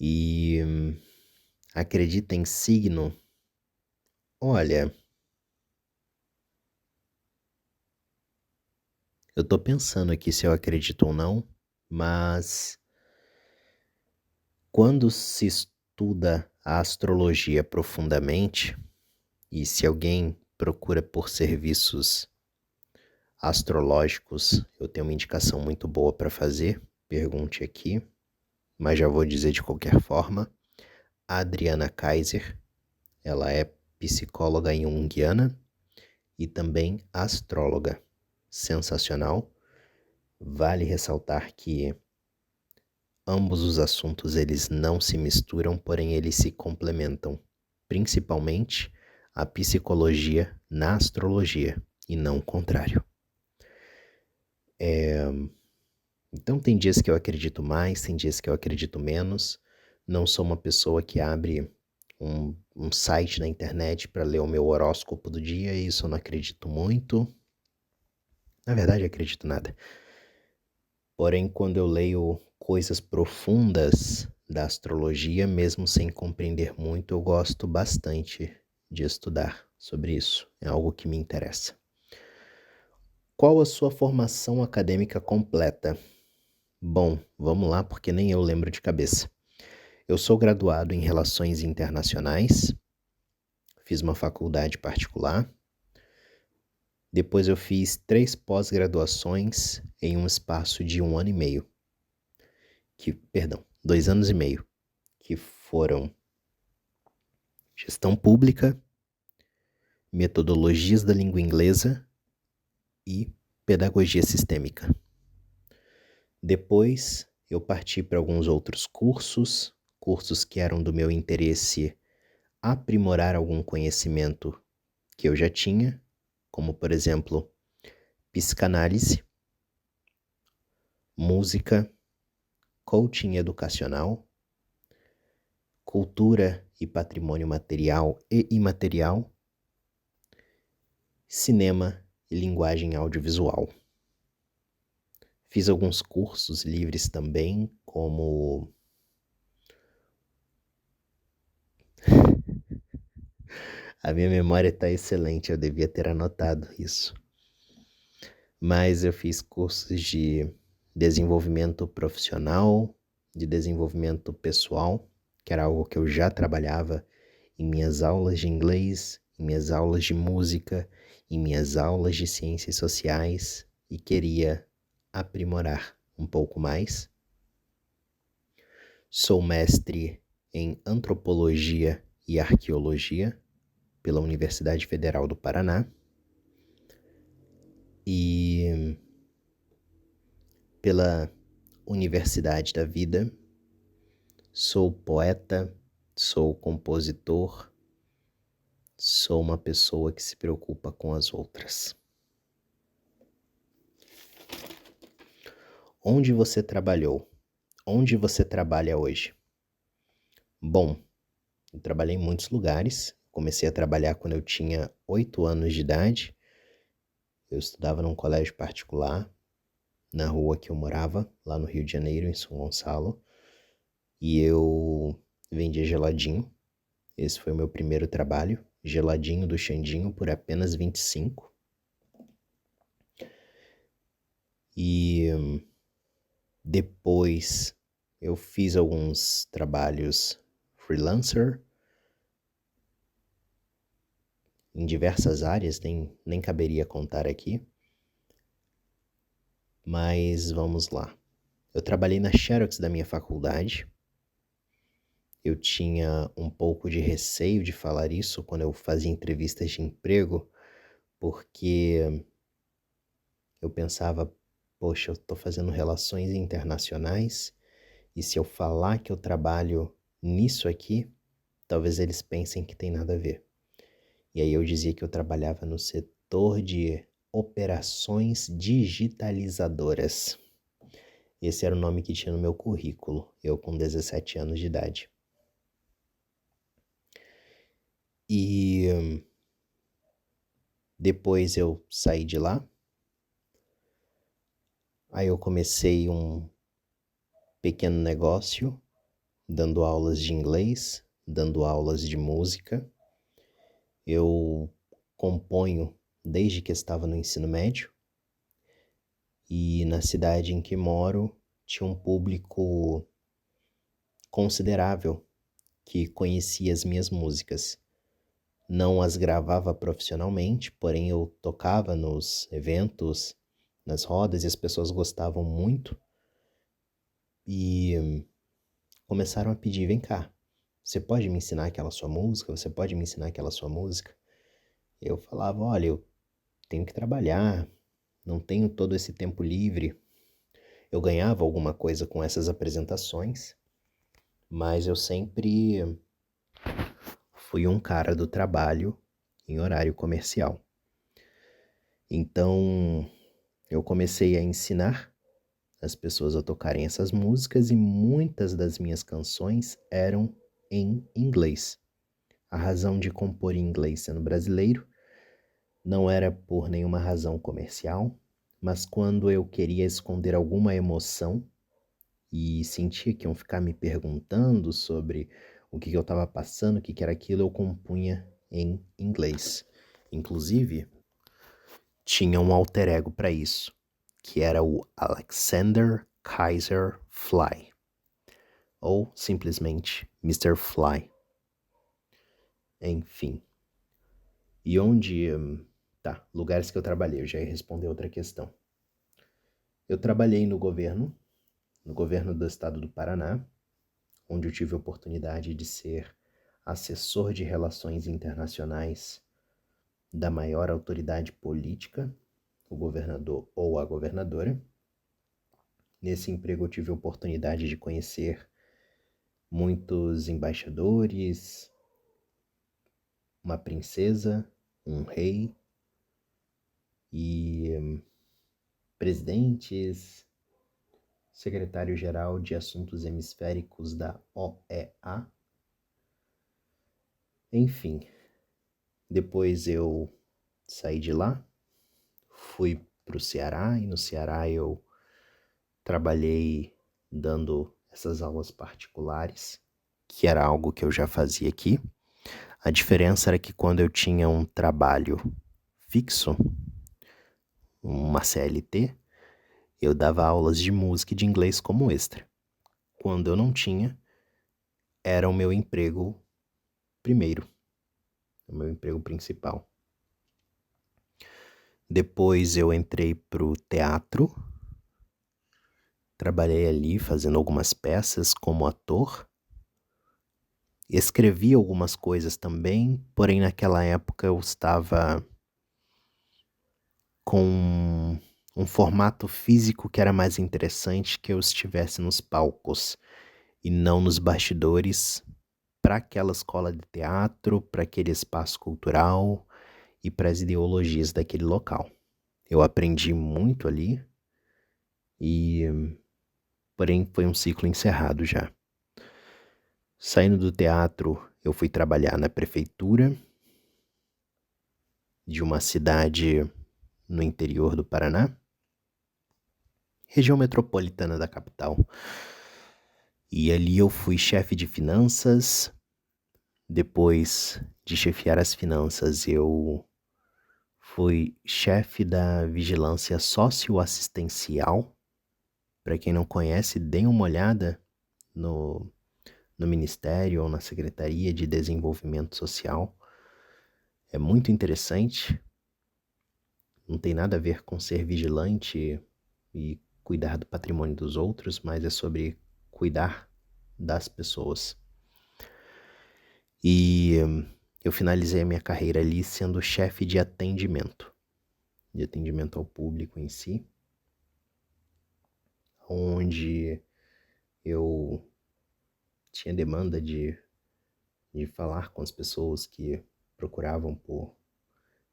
[SPEAKER 1] E acredita em signo? Olha, eu tô pensando aqui se eu acredito ou não, mas quando se estuda a astrologia profundamente, e se alguém procura por serviços astrológicos, eu tenho uma indicação muito boa para fazer, pergunte aqui, mas já vou dizer de qualquer forma. A Adriana Kaiser, ela é psicóloga junguiana e também astróloga. Sensacional. Vale ressaltar que ambos os assuntos eles não se misturam, porém eles se complementam, principalmente a psicologia na astrologia e não o contrário. Então tem dias que eu acredito mais, tem dias que eu acredito menos. Não sou uma pessoa que abre um site na internet para ler o meu horóscopo do dia, e isso eu não acredito muito. Na verdade, eu acredito nada. Porém, quando eu leio coisas profundas da astrologia, mesmo sem compreender muito, eu gosto bastante de estudar sobre isso. É algo que me interessa. Qual a sua formação acadêmica completa? Bom, vamos lá, porque nem eu lembro de cabeça. Eu sou graduado em Relações Internacionais, fiz uma faculdade particular. Depois eu fiz 3 pós-graduações em um espaço de 1 ano e meio. 2 anos e meio, que foram Gestão Pública, Metodologias da Língua Inglesa e Pedagogia Sistêmica. Depois eu parti para alguns outros cursos que eram do meu interesse aprimorar algum conhecimento que eu já tinha, como, por exemplo, psicanálise, música, coaching educacional, cultura e patrimônio material e imaterial, cinema e linguagem audiovisual. Fiz alguns cursos livres também, como a minha memória está excelente, eu devia ter anotado isso. Mas eu fiz cursos de desenvolvimento profissional, de desenvolvimento pessoal, que era algo que eu já trabalhava em minhas aulas de inglês, em minhas aulas de música, em minhas aulas de ciências sociais e queria aprimorar um pouco mais. Sou mestre em antropologia e arqueologia pela Universidade Federal do Paraná e pela Universidade da Vida. Sou poeta, sou compositor, sou uma pessoa que se preocupa com as outras. Onde você trabalhou? Onde você trabalha hoje? Bom, eu trabalhei em muitos lugares. Comecei a trabalhar quando eu tinha 8 anos de idade. Eu estudava num colégio particular, na rua que eu morava, lá no Rio de Janeiro, em São Gonçalo. E eu vendia geladinho. Esse foi o meu primeiro trabalho. Geladinho do Xandinho por apenas 25. E depois eu fiz alguns trabalhos freelancer em diversas áreas, nem caberia contar aqui. Mas vamos lá. Eu trabalhei na Xerox da minha faculdade. Eu tinha um pouco de receio de falar isso quando eu fazia entrevistas de emprego, porque eu pensava, poxa, eu estou fazendo relações internacionais e se eu falar que eu trabalho nisso aqui, talvez eles pensem que tem nada a ver. E aí eu dizia que eu trabalhava no setor de operações digitalizadoras. Esse era o nome que tinha no meu currículo, eu com 17 anos de idade. E depois eu saí de lá. Aí eu comecei um pequeno negócio, dando aulas de inglês, dando aulas de música. Eu componho desde que estava no ensino médio. E na cidade em que moro, tinha um público considerável que conhecia as minhas músicas. Não as gravava profissionalmente, porém eu tocava nos eventos, nas rodas, e as pessoas gostavam muito. E começaram a pedir, vem cá, você pode me ensinar aquela sua música? Você pode me ensinar aquela sua música? Eu falava, olha, eu tenho que trabalhar, não tenho todo esse tempo livre. Eu ganhava alguma coisa com essas apresentações, mas eu sempre fui um cara do trabalho em horário comercial. Então, eu comecei a ensinar as pessoas a tocarem essas músicas e muitas das minhas canções eram em inglês. A razão de compor em inglês sendo brasileiro não era por nenhuma razão comercial, mas quando eu queria esconder alguma emoção e sentia que iam ficar me perguntando sobre o que eu estava passando, o que era aquilo, eu compunha em inglês. Inclusive, tinha um alter ego para isso, que era o Alexander Kaiser Fly, ou simplesmente Mr. Fly. Enfim. E onde... lugares que eu trabalhei, eu já ia responder outra questão. Eu trabalhei no governo do estado do Paraná, onde eu tive a oportunidade de ser assessor de relações internacionais da maior autoridade política, o governador ou a governadora. Nesse emprego eu tive a oportunidade de conhecer muitos embaixadores, uma princesa, um rei e presidentes, secretário-geral de Assuntos Hemisféricos da OEA. Enfim, depois eu saí de lá, fui para o Ceará e no Ceará eu trabalhei dando essas aulas particulares, que era algo que eu já fazia aqui. A diferença era que quando eu tinha um trabalho fixo, uma CLT, eu dava aulas de música e de inglês como extra. Quando eu não tinha, era o meu emprego primeiro, o meu emprego principal. Depois eu entrei pro teatro, trabalhei ali fazendo algumas peças como ator. Escrevi algumas coisas também, porém naquela época eu estava com um formato físico que era mais interessante que eu estivesse nos palcos e não nos bastidores para aquela escola de teatro, para aquele espaço cultural e para as ideologias daquele local. Eu aprendi muito ali e, porém, foi um ciclo encerrado já. Saindo do teatro, eu fui trabalhar na prefeitura de uma cidade no interior do Paraná, região metropolitana da capital. E ali eu fui chefe de finanças. Depois de chefiar as finanças, eu fui chefe da vigilância socioassistencial. Para quem não conhece, deem uma olhada no Ministério ou na Secretaria de Desenvolvimento Social. É muito interessante. Não tem nada a ver com ser vigilante e cuidar do patrimônio dos outros, mas é sobre cuidar das pessoas. E eu finalizei a minha carreira ali sendo chefe de atendimento ao público em si, onde eu tinha demanda de falar com as pessoas que procuravam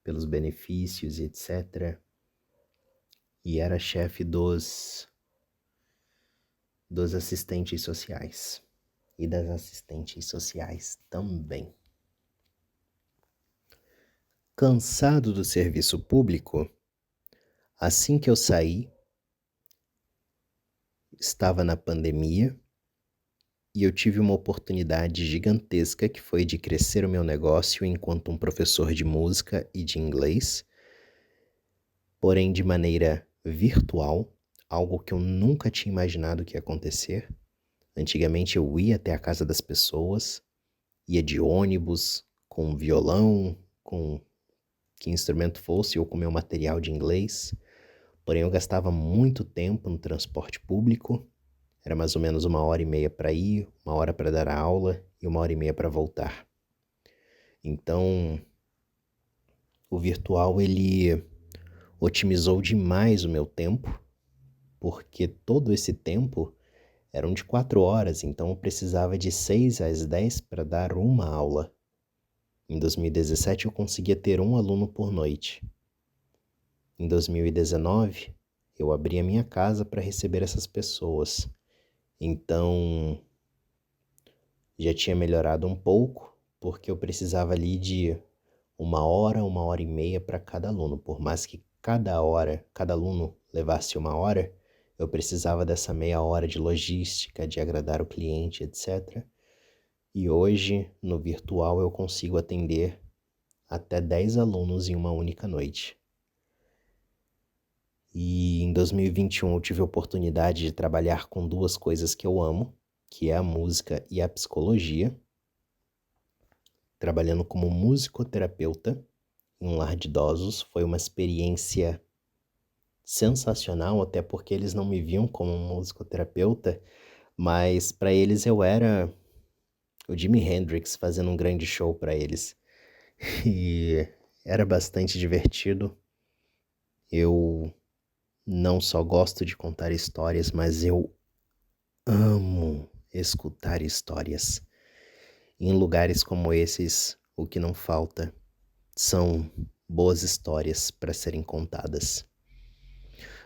[SPEAKER 1] pelos benefícios e etc. E era chefe dos assistentes sociais e das assistentes sociais também. Cansado do serviço público, assim que eu saí, estava na pandemia e eu tive uma oportunidade gigantesca que foi de crescer o meu negócio enquanto um professor de música e de inglês, porém de maneira virtual, algo que eu nunca tinha imaginado que ia acontecer. Antigamente eu ia até a casa das pessoas, ia de ônibus, com violão, com que instrumento fosse, ou com meu material de inglês. Porém, eu gastava muito tempo no transporte público. Era mais ou menos 1h30 para ir, 1 hora para dar a aula e 1h30 para voltar. Então, o virtual, ele otimizou demais o meu tempo, porque todo esse tempo eram de 4 horas, então eu precisava de 6 às 10 para dar uma aula. Em 2017 eu conseguia ter um aluno por noite. Em 2019 eu abri a minha casa para receber essas pessoas. Então já tinha melhorado um pouco, porque eu precisava ali de 1 hora, 1h30 para cada aluno. Por mais que cada aluno levasse 1 hora, eu precisava dessa meia hora de logística, de agradar o cliente, etc. E hoje, no virtual, eu consigo atender até 10 alunos em uma única noite. E em 2021 eu tive a oportunidade de trabalhar com duas coisas que eu amo, que é a música e a psicologia, trabalhando como musicoterapeuta em um lar de idosos. Foi uma experiência sensacional, até porque eles não me viam como um musicoterapeuta, mas para eles eu era o Jimi Hendrix fazendo um grande show para eles. E era bastante divertido. Eu não só gosto de contar histórias, mas eu amo escutar histórias. Em lugares como esses, o que não falta são boas histórias para serem contadas.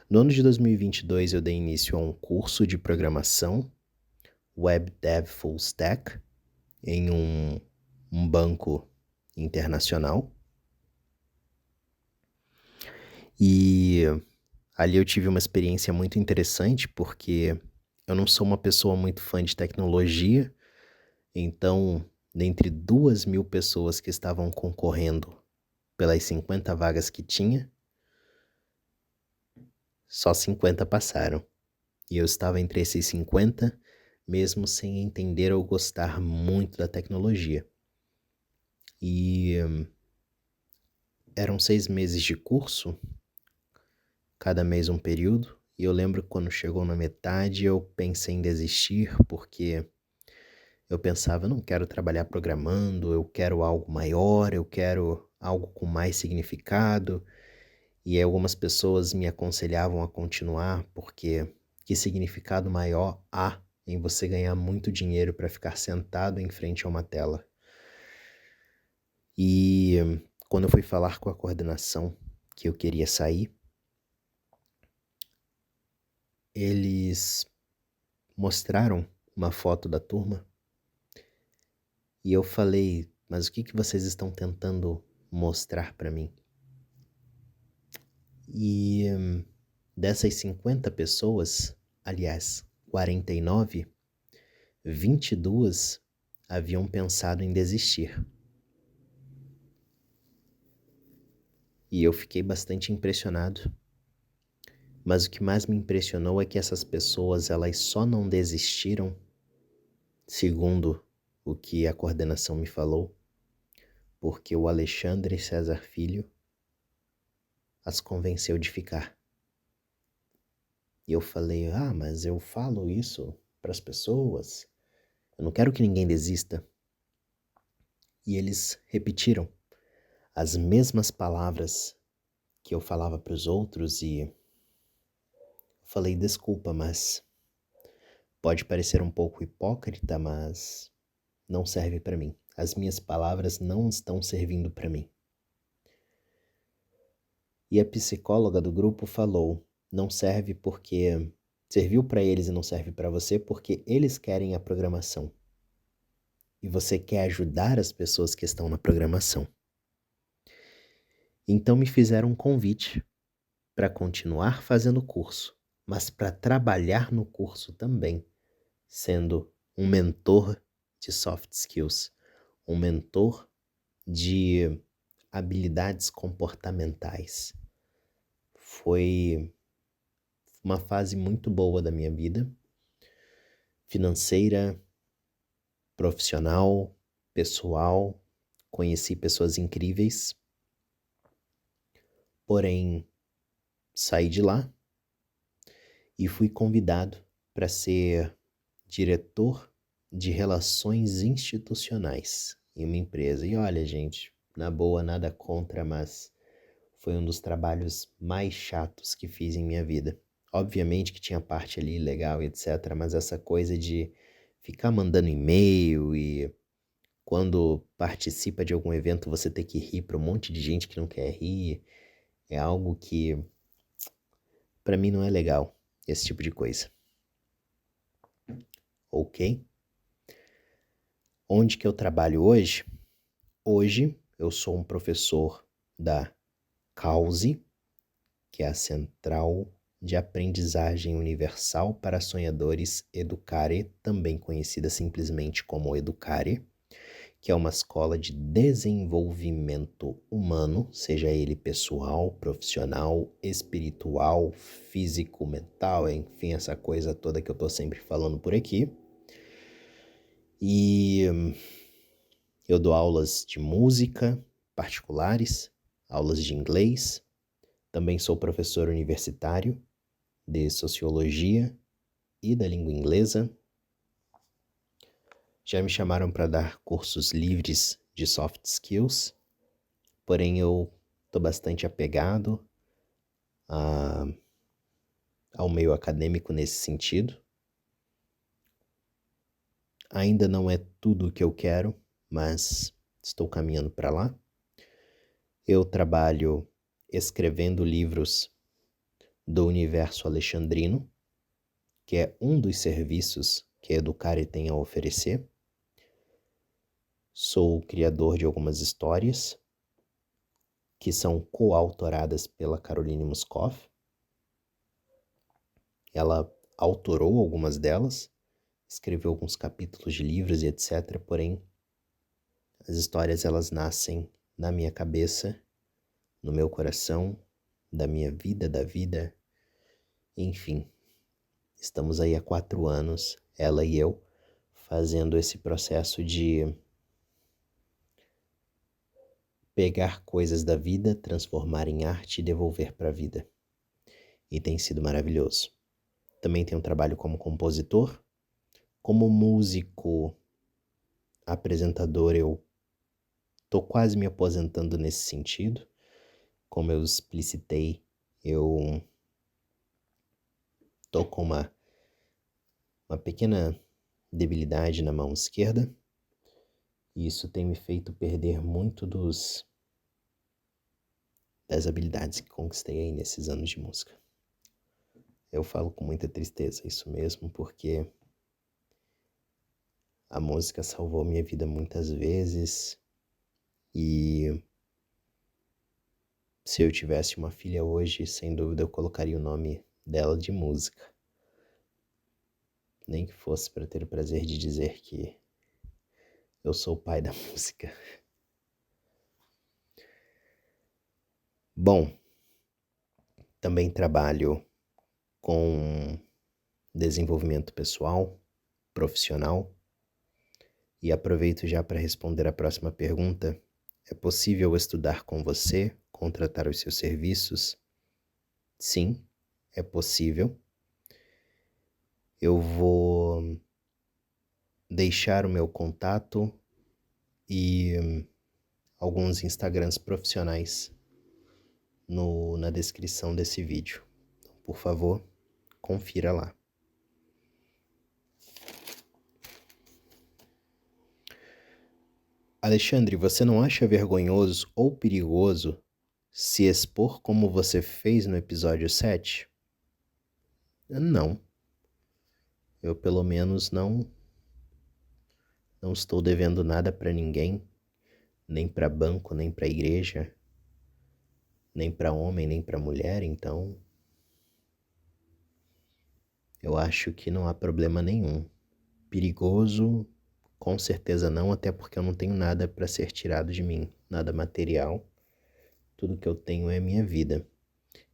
[SPEAKER 1] No ano de 2022, eu dei início a um curso de programação, Web Dev Full Stack, em um banco internacional. E ali eu tive uma experiência muito interessante, porque eu não sou uma pessoa muito fã de tecnologia, então, dentre 2.000 pessoas que estavam concorrendo pelas 50 vagas que tinha, só 50 passaram. E eu estava entre esses 50, mesmo sem entender ou gostar muito da tecnologia. E eram 6 meses de curso, cada mês um período, e eu lembro que quando chegou na metade eu pensei em desistir, porque eu pensava, eu não quero trabalhar programando, eu quero algo maior, eu quero algo com mais significado. E aí algumas pessoas me aconselhavam a continuar, porque que significado maior há em você ganhar muito dinheiro para ficar sentado em frente a uma tela? E quando eu fui falar com a coordenação que eu queria sair, eles mostraram uma foto da turma e eu falei, mas o que vocês estão tentando mostrar para mim? E dessas 50 pessoas, aliás, 49, 22 haviam pensado em desistir. E eu fiquei bastante impressionado. Mas o que mais me impressionou é que essas pessoas, elas só não desistiram, segundo o que a coordenação me falou, porque o Alexandre César Filho as convenceu de ficar. E eu falei, mas eu falo isso para as pessoas, eu não quero que ninguém desista. E eles repetiram as mesmas palavras que eu falava para os outros e eu falei, desculpa, mas pode parecer um pouco hipócrita, mas não serve para mim. As minhas palavras não estão servindo para mim. E a psicóloga do grupo falou, não serve porque serviu para eles e não serve para você porque eles querem a programação. E você quer ajudar as pessoas que estão na programação. Então me fizeram um convite para continuar fazendo o curso, mas para trabalhar no curso também, sendo um mentor de soft skills, um mentor de habilidades comportamentais. Foi uma fase muito boa da minha vida, financeira, profissional, pessoal, conheci pessoas incríveis, porém saí de lá e fui convidado para ser diretor de relações institucionais em uma empresa. E olha, gente, na boa, nada contra, mas foi um dos trabalhos mais chatos que fiz em minha vida. Obviamente que tinha parte ali legal e etc, mas essa coisa de ficar mandando e-mail e quando participa de algum evento você ter que rir para um monte de gente que não quer rir, é algo que para mim não é legal, esse tipo de coisa. Ok? Onde que eu trabalho hoje? Hoje eu sou um professor da CAUSE, que é a Central de Aprendizagem Universal para Sonhadores Educare, também conhecida simplesmente como Educare, que é uma escola de desenvolvimento humano, seja ele pessoal, profissional, espiritual, físico, mental, enfim, essa coisa toda que eu tô sempre falando por aqui. E eu dou aulas de música particulares, aulas de inglês, também sou professor universitário de sociologia e da língua inglesa. Já me chamaram para dar cursos livres de soft skills, porém eu estou bastante apegado a ao meio acadêmico nesse sentido. Ainda não é tudo o que eu quero, mas estou caminhando para lá. Eu trabalho escrevendo livros do universo alexandrino, que é um dos serviços que a Educare tem a oferecer. Sou o criador de algumas histórias que são coautoradas pela Caroline Moscoff. Ela autorou algumas delas, escreveu alguns capítulos de livros e etc. Porém, as histórias elas nascem na minha cabeça, no meu coração, da minha vida, da vida, enfim. Estamos aí há 4 anos, ela e eu, fazendo esse processo de pegar coisas da vida, transformar em arte e devolver para a vida. E tem sido maravilhoso. Também tenho um trabalho como compositor, como músico, apresentador. Eu tô quase me aposentando nesse sentido. Como eu explicitei, eu tô com uma pequena debilidade na mão esquerda. E isso tem me feito perder muito das habilidades que conquistei aí nesses anos de música. Eu falo com muita tristeza isso mesmo, porque a música salvou minha vida muitas vezes e se eu tivesse uma filha hoje, sem dúvida eu colocaria o nome dela de música. Nem que fosse para ter o prazer de dizer que eu sou o pai da música. Bom, também trabalho com desenvolvimento pessoal, profissional, e aproveito já para responder a próxima pergunta. É possível estudar com você, contratar os seus serviços? Sim, é possível. Eu vou deixar o meu contato e alguns Instagrams profissionais na descrição desse vídeo. Então, por favor, confira lá. Alexandre, você não acha vergonhoso ou perigoso se expor como você fez no episódio 7? Não. Eu, pelo menos, não estou devendo nada para ninguém, nem para banco, nem para igreja, nem para homem, nem para mulher, então eu acho que não há problema nenhum. Perigoso, com certeza não, até porque eu não tenho nada para ser tirado de mim, nada material. Tudo que eu tenho é a minha vida.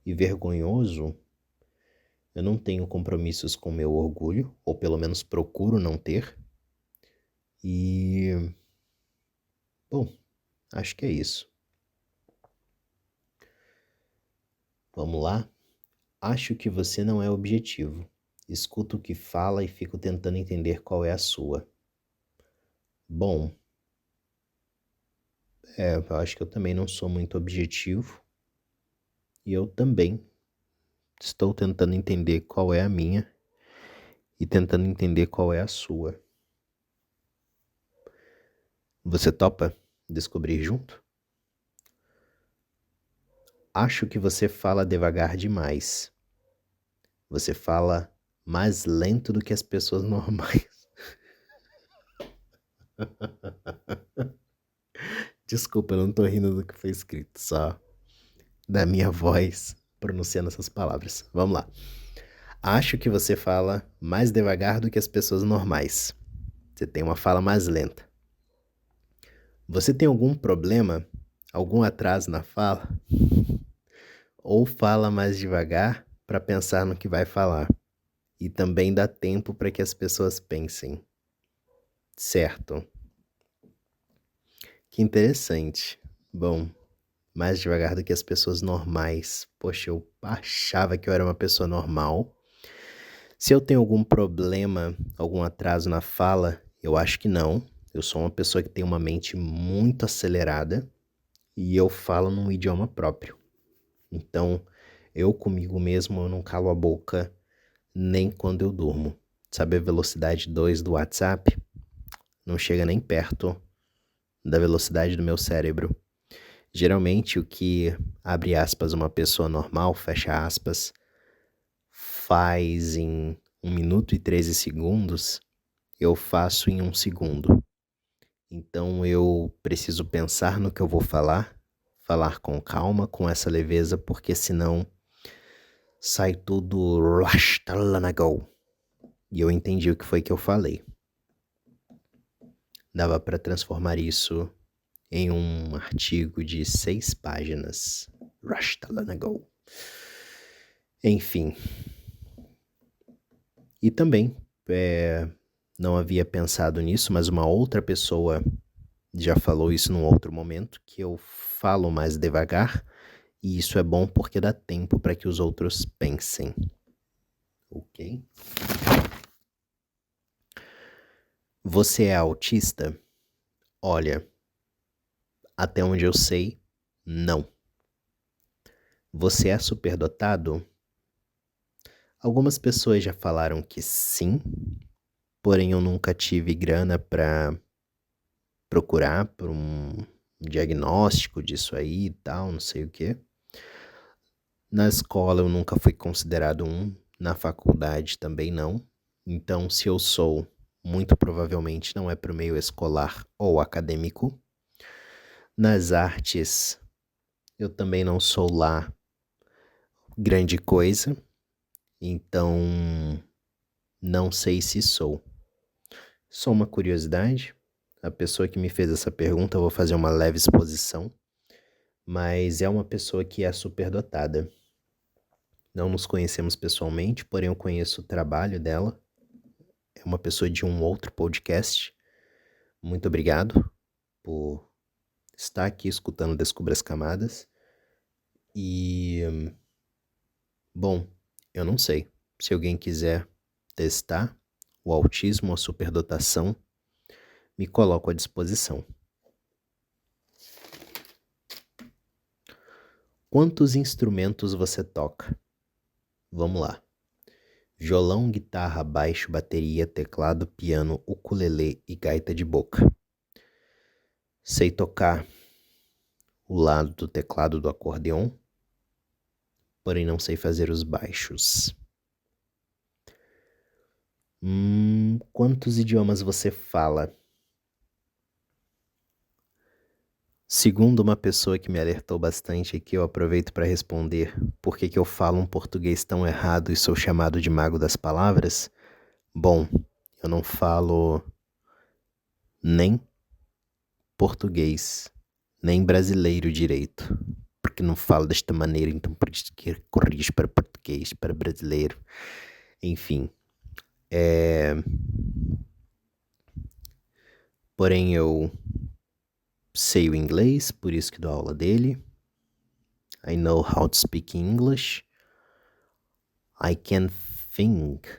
[SPEAKER 1] E vergonhoso, eu não tenho compromissos com meu orgulho, ou pelo menos procuro não ter. E, bom, acho que é isso. Vamos lá? Acho que você não é objetivo. Escuto o que fala e fico tentando entender qual é a sua. Bom, eu acho que eu também não sou muito objetivo. E eu também estou tentando entender qual é a minha e tentando entender qual é a sua. Você topa descobrir junto? Acho que você fala devagar demais. Você fala mais lento do que as pessoas normais. Desculpa, eu não tô rindo do que foi escrito, só da minha voz pronunciando essas palavras. Vamos lá. Acho que você fala mais devagar do que as pessoas normais. Você tem uma fala mais lenta. Você tem algum problema, algum atraso na fala? Ou fala mais devagar para pensar no que vai falar? E também dá tempo para que as pessoas pensem. Certo. Que interessante. Bom, mais devagar do que as pessoas normais. Poxa, eu achava que eu era uma pessoa normal. Se eu tenho algum problema, algum atraso na fala, eu acho que não. Eu sou uma pessoa que tem uma mente muito acelerada e eu falo num idioma próprio. Então, Eu comigo mesmo, eu não calo a boca nem quando eu durmo. Sabe a velocidade 2 do WhatsApp? Não chega nem perto da velocidade do meu cérebro. Geralmente o que, abre aspas, uma pessoa normal, fecha aspas, faz em 1 minuto e 13 segundos, eu faço em 1 segundo. Então eu preciso pensar no que eu vou falar com calma, com essa leveza, porque senão sai tudo rastalanago. E eu entendi o que foi que eu falei. Dava para transformar isso em um artigo de 6 páginas. Rastalanago. Enfim. E também, não havia pensado nisso, mas uma outra pessoa já falou isso num outro momento, que eu falo mais devagar, e isso é bom porque dá tempo para que os outros pensem. Ok? Você é autista? Olha, até onde eu sei, não. Você é superdotado? Algumas pessoas já falaram que sim, porém eu nunca tive grana para procurar por um diagnóstico disso aí e tal, não sei o quê. Na escola eu nunca fui considerado um, na faculdade também não. Então, se eu sou, muito provavelmente não é para o meio escolar ou acadêmico. Nas artes, eu também não sou lá grande coisa, então não sei se sou. Só uma curiosidade, a pessoa que me fez essa pergunta, eu vou fazer uma leve exposição, mas é uma pessoa que é superdotada. Não nos conhecemos pessoalmente, porém eu conheço o trabalho dela. É uma pessoa de um outro podcast. Muito obrigado por estar aqui escutando Descubra as Camadas. E, bom, eu não sei. Se alguém quiser testar o autismo ou a superdotação, me coloco à disposição. Quantos instrumentos você toca? Vamos lá. Violão, guitarra, baixo, bateria, teclado, piano, ukulele e gaita de boca. Sei tocar o lado do teclado do acordeon, porém não sei fazer os baixos. Quantos idiomas você fala? Segundo uma pessoa que me alertou bastante aqui, eu aproveito para responder por que eu falo um português tão errado e sou chamado de mago das palavras. Bom, eu não falo nem português, nem brasileiro direito, porque não falo desta maneira, então por isso que corrijo para português, para brasileiro. Enfim, porém eu sei o inglês, por isso que dou aula dele. I know how to speak English. I can think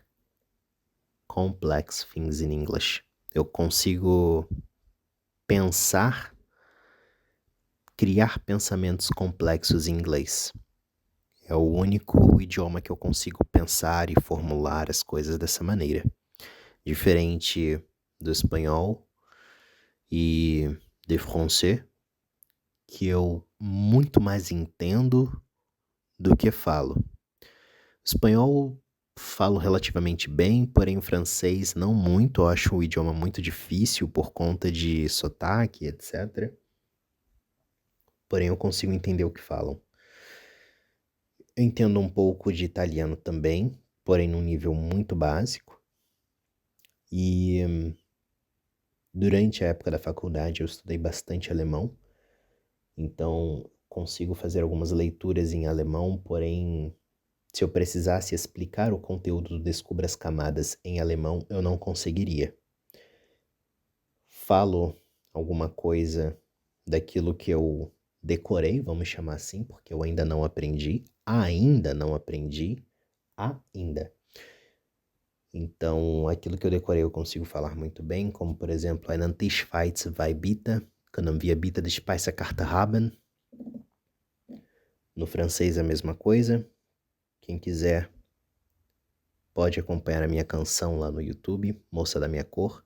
[SPEAKER 1] complex things in English. Eu consigo pensar, criar pensamentos complexos em inglês. É o único idioma que eu consigo pensar e formular as coisas dessa maneira. Diferente do espanhol e de francês, que eu muito mais entendo do que falo. Espanhol falo relativamente bem, porém o francês não muito. Eu acho o idioma muito difícil por conta de sotaque, etc. Porém eu consigo entender o que falam. Eu entendo um pouco de italiano também, porém num nível muito básico. E durante a época da faculdade eu estudei bastante alemão, então consigo fazer algumas leituras em alemão, porém se eu precisasse explicar o conteúdo do Descubra as Camadas em alemão, eu não conseguiria. Falo alguma coisa daquilo que eu decorei, vamos chamar assim, porque eu ainda não aprendi. Então, aquilo que eu decorei eu consigo falar muito bem, como por exemplo, einen Tisch frei zwei bitte, können wir bitte die Speisekarte haben? No francês a mesma coisa. Quem quiser pode acompanhar a minha canção lá no YouTube, Moça da Minha Cor,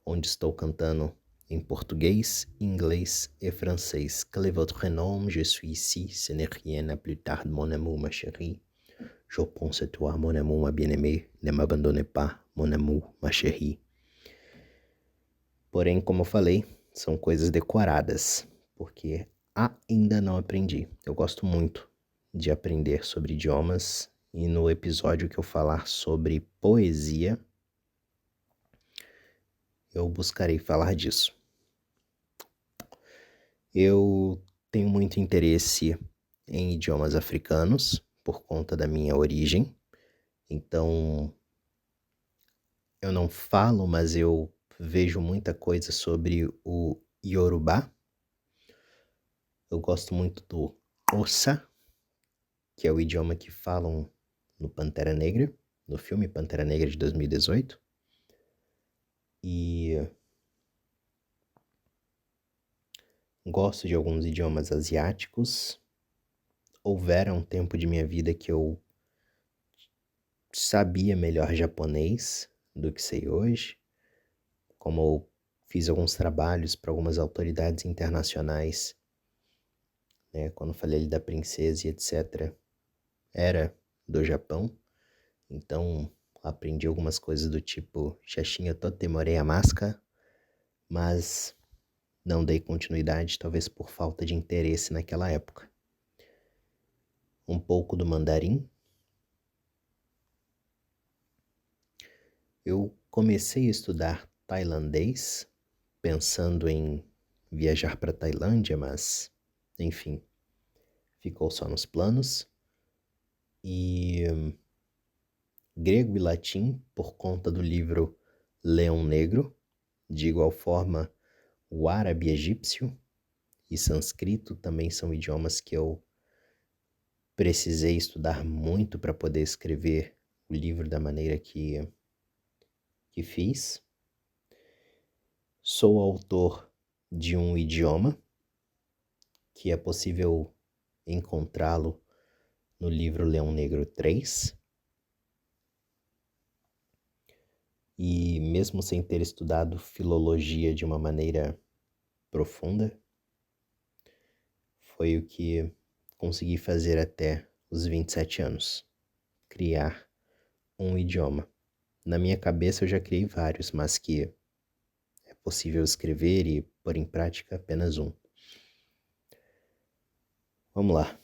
[SPEAKER 1] onde estou cantando em português, inglês e francês. Quel est votre nom? Je suis ici, ce n'est rien à plus tard, mon amour, ma chérie. Je pense à toi, mon amour, ma bien-aimée. Ne m'abandonne pas, mon amour, ma chérie. Porém, como eu falei, são coisas decoradas, porque ainda não aprendi. Eu gosto muito de aprender sobre idiomas, e no episódio que eu falar sobre poesia, eu buscarei falar disso. Eu tenho muito interesse em idiomas africanos por conta da minha origem. Então, eu não falo, mas eu vejo muita coisa sobre o Yorubá. Eu gosto muito do Xhosa, que é o idioma que falam no Pantera Negra, no filme Pantera Negra de 2018. E gosto de alguns idiomas asiáticos. Houvera um tempo de minha vida que eu sabia melhor japonês do que sei hoje. Como eu fiz alguns trabalhos para algumas autoridades internacionais, né, quando falei ali da princesa e etc., era do Japão. Então, aprendi algumas coisas do tipo Shashinyo tote morei a máscara, mas não dei continuidade, talvez por falta de interesse naquela época. Um pouco do mandarim. Eu comecei a estudar tailandês, pensando em viajar para a Tailândia, mas, enfim, ficou só nos planos. E grego e latim, por conta do livro Leão Negro. De igual forma, o árabe egípcio e sânscrito também são idiomas que eu precisei estudar muito para poder escrever o livro da maneira que fiz. Sou autor de um idioma que é possível encontrá-lo no livro Leão Negro 3. E mesmo sem ter estudado filologia de uma maneira profunda, foi o que consegui fazer até os 27 anos, criar um idioma. Na minha cabeça eu já criei vários, mas que é possível escrever e pôr em prática apenas um. Vamos lá.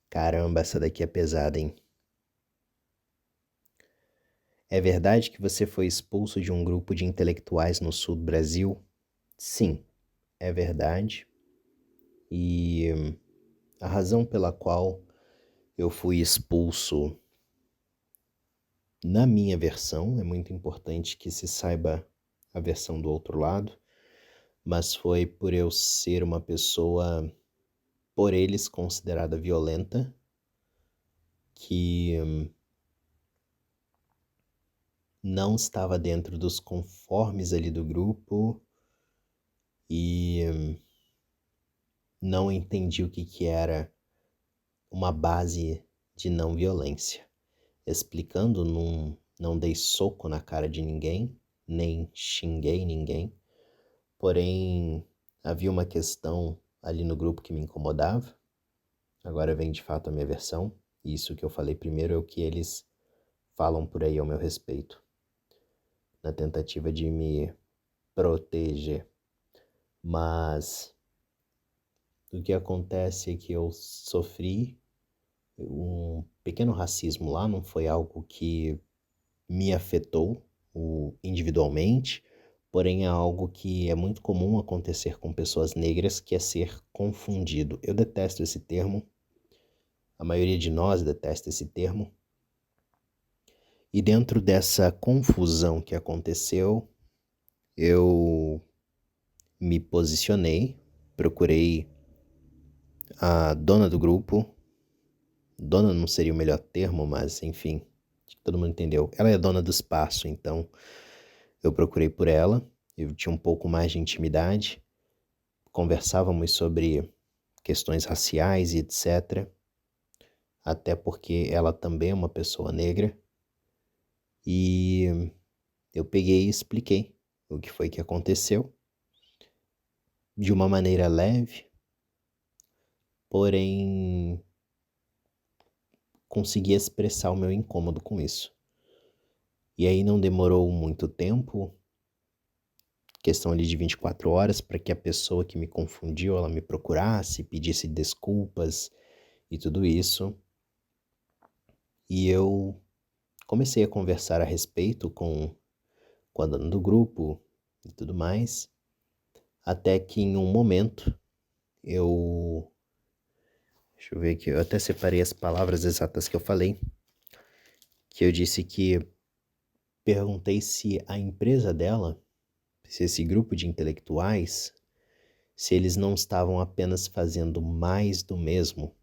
[SPEAKER 1] Caramba, essa daqui é pesada, hein? É verdade que você foi expulso de um grupo de intelectuais no sul do Brasil? Sim, é verdade. E a razão pela qual eu fui expulso, na minha versão, é muito importante que se saiba a versão do outro lado, mas foi por eu ser uma pessoa, por eles, considerada violenta, que não estava dentro dos conformes ali do grupo e não entendi o que era uma base de não violência. Explicando, não dei soco na cara de ninguém, nem xinguei ninguém, porém havia uma questão ali no grupo que me incomodava. Agora vem de fato a minha versão, e isso que eu falei primeiro é o que eles falam por aí ao meu respeito, na tentativa de me proteger. Mas o que acontece é que eu sofri um pequeno racismo lá, não foi algo que me afetou individualmente, porém é algo que é muito comum acontecer com pessoas negras, que é ser confundido. Eu detesto esse termo, a maioria de nós detesta esse termo, e dentro dessa confusão que aconteceu, eu me posicionei, procurei a dona do grupo. Dona não seria o melhor termo, mas enfim, todo mundo entendeu. Ela é dona do espaço, então Eu procurei por ela, eu tinha um pouco mais de intimidade, conversávamos sobre questões raciais e etc. Até porque ela também é uma pessoa negra. E eu peguei e expliquei o que foi que aconteceu de uma maneira leve, porém consegui expressar o meu incômodo com isso. E aí não demorou muito tempo, questão ali de 24 horas, para que a pessoa que me confundiu, ela me procurasse, pedisse desculpas e tudo isso. E eu comecei a conversar a respeito com a dona do grupo e tudo mais, até que em um momento eu... Deixa eu ver aqui, eu até separei as palavras exatas que eu falei, que eu disse que perguntei se a empresa dela, se esse grupo de intelectuais, se eles não estavam apenas fazendo mais do mesmo,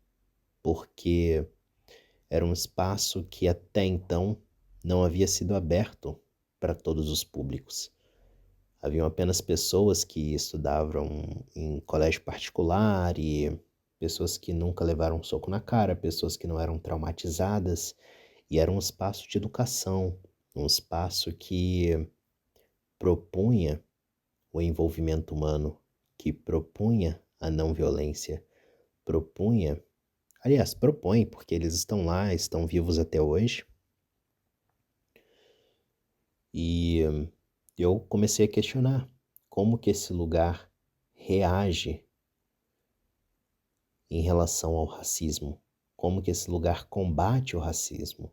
[SPEAKER 1] porque era um espaço que até então não havia sido aberto para todos os públicos. Haviam apenas pessoas que estudavam em colégio particular e pessoas que nunca levaram um soco na cara, pessoas que não eram traumatizadas, e era um espaço de educação, um espaço que propunha o envolvimento humano, que propunha a não violência, propunha, aliás, propõe, porque eles estão lá, estão vivos até hoje. E eu comecei a questionar como que esse lugar reage em relação ao racismo, como que esse lugar combate o racismo.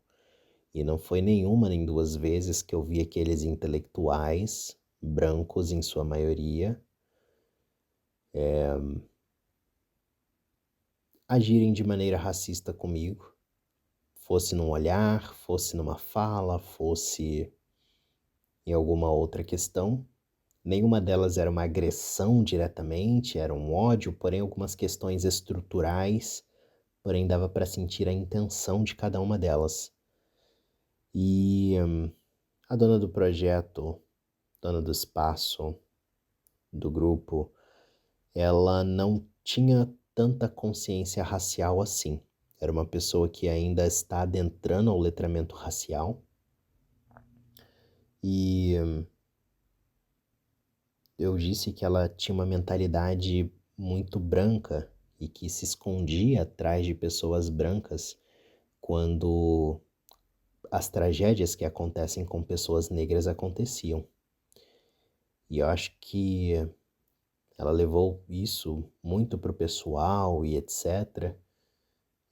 [SPEAKER 1] E não foi nenhuma nem duas vezes que eu vi aqueles intelectuais, brancos em sua maioria, agirem de maneira racista comigo, fosse num olhar, fosse numa fala, fosse em alguma outra questão. Nenhuma delas era uma agressão diretamente, era um ódio, porém algumas questões estruturais, porém dava para sentir a intenção de cada uma delas. E a dona do projeto, dona do espaço, do grupo, ela não tinha tanta consciência racial assim. Era uma pessoa que ainda está adentrando ao letramento racial. E eu disse que ela tinha uma mentalidade muito branca e que se escondia atrás de pessoas brancas quando as tragédias que acontecem com pessoas negras aconteciam. E eu acho que ela levou isso muito pro pessoal e etc.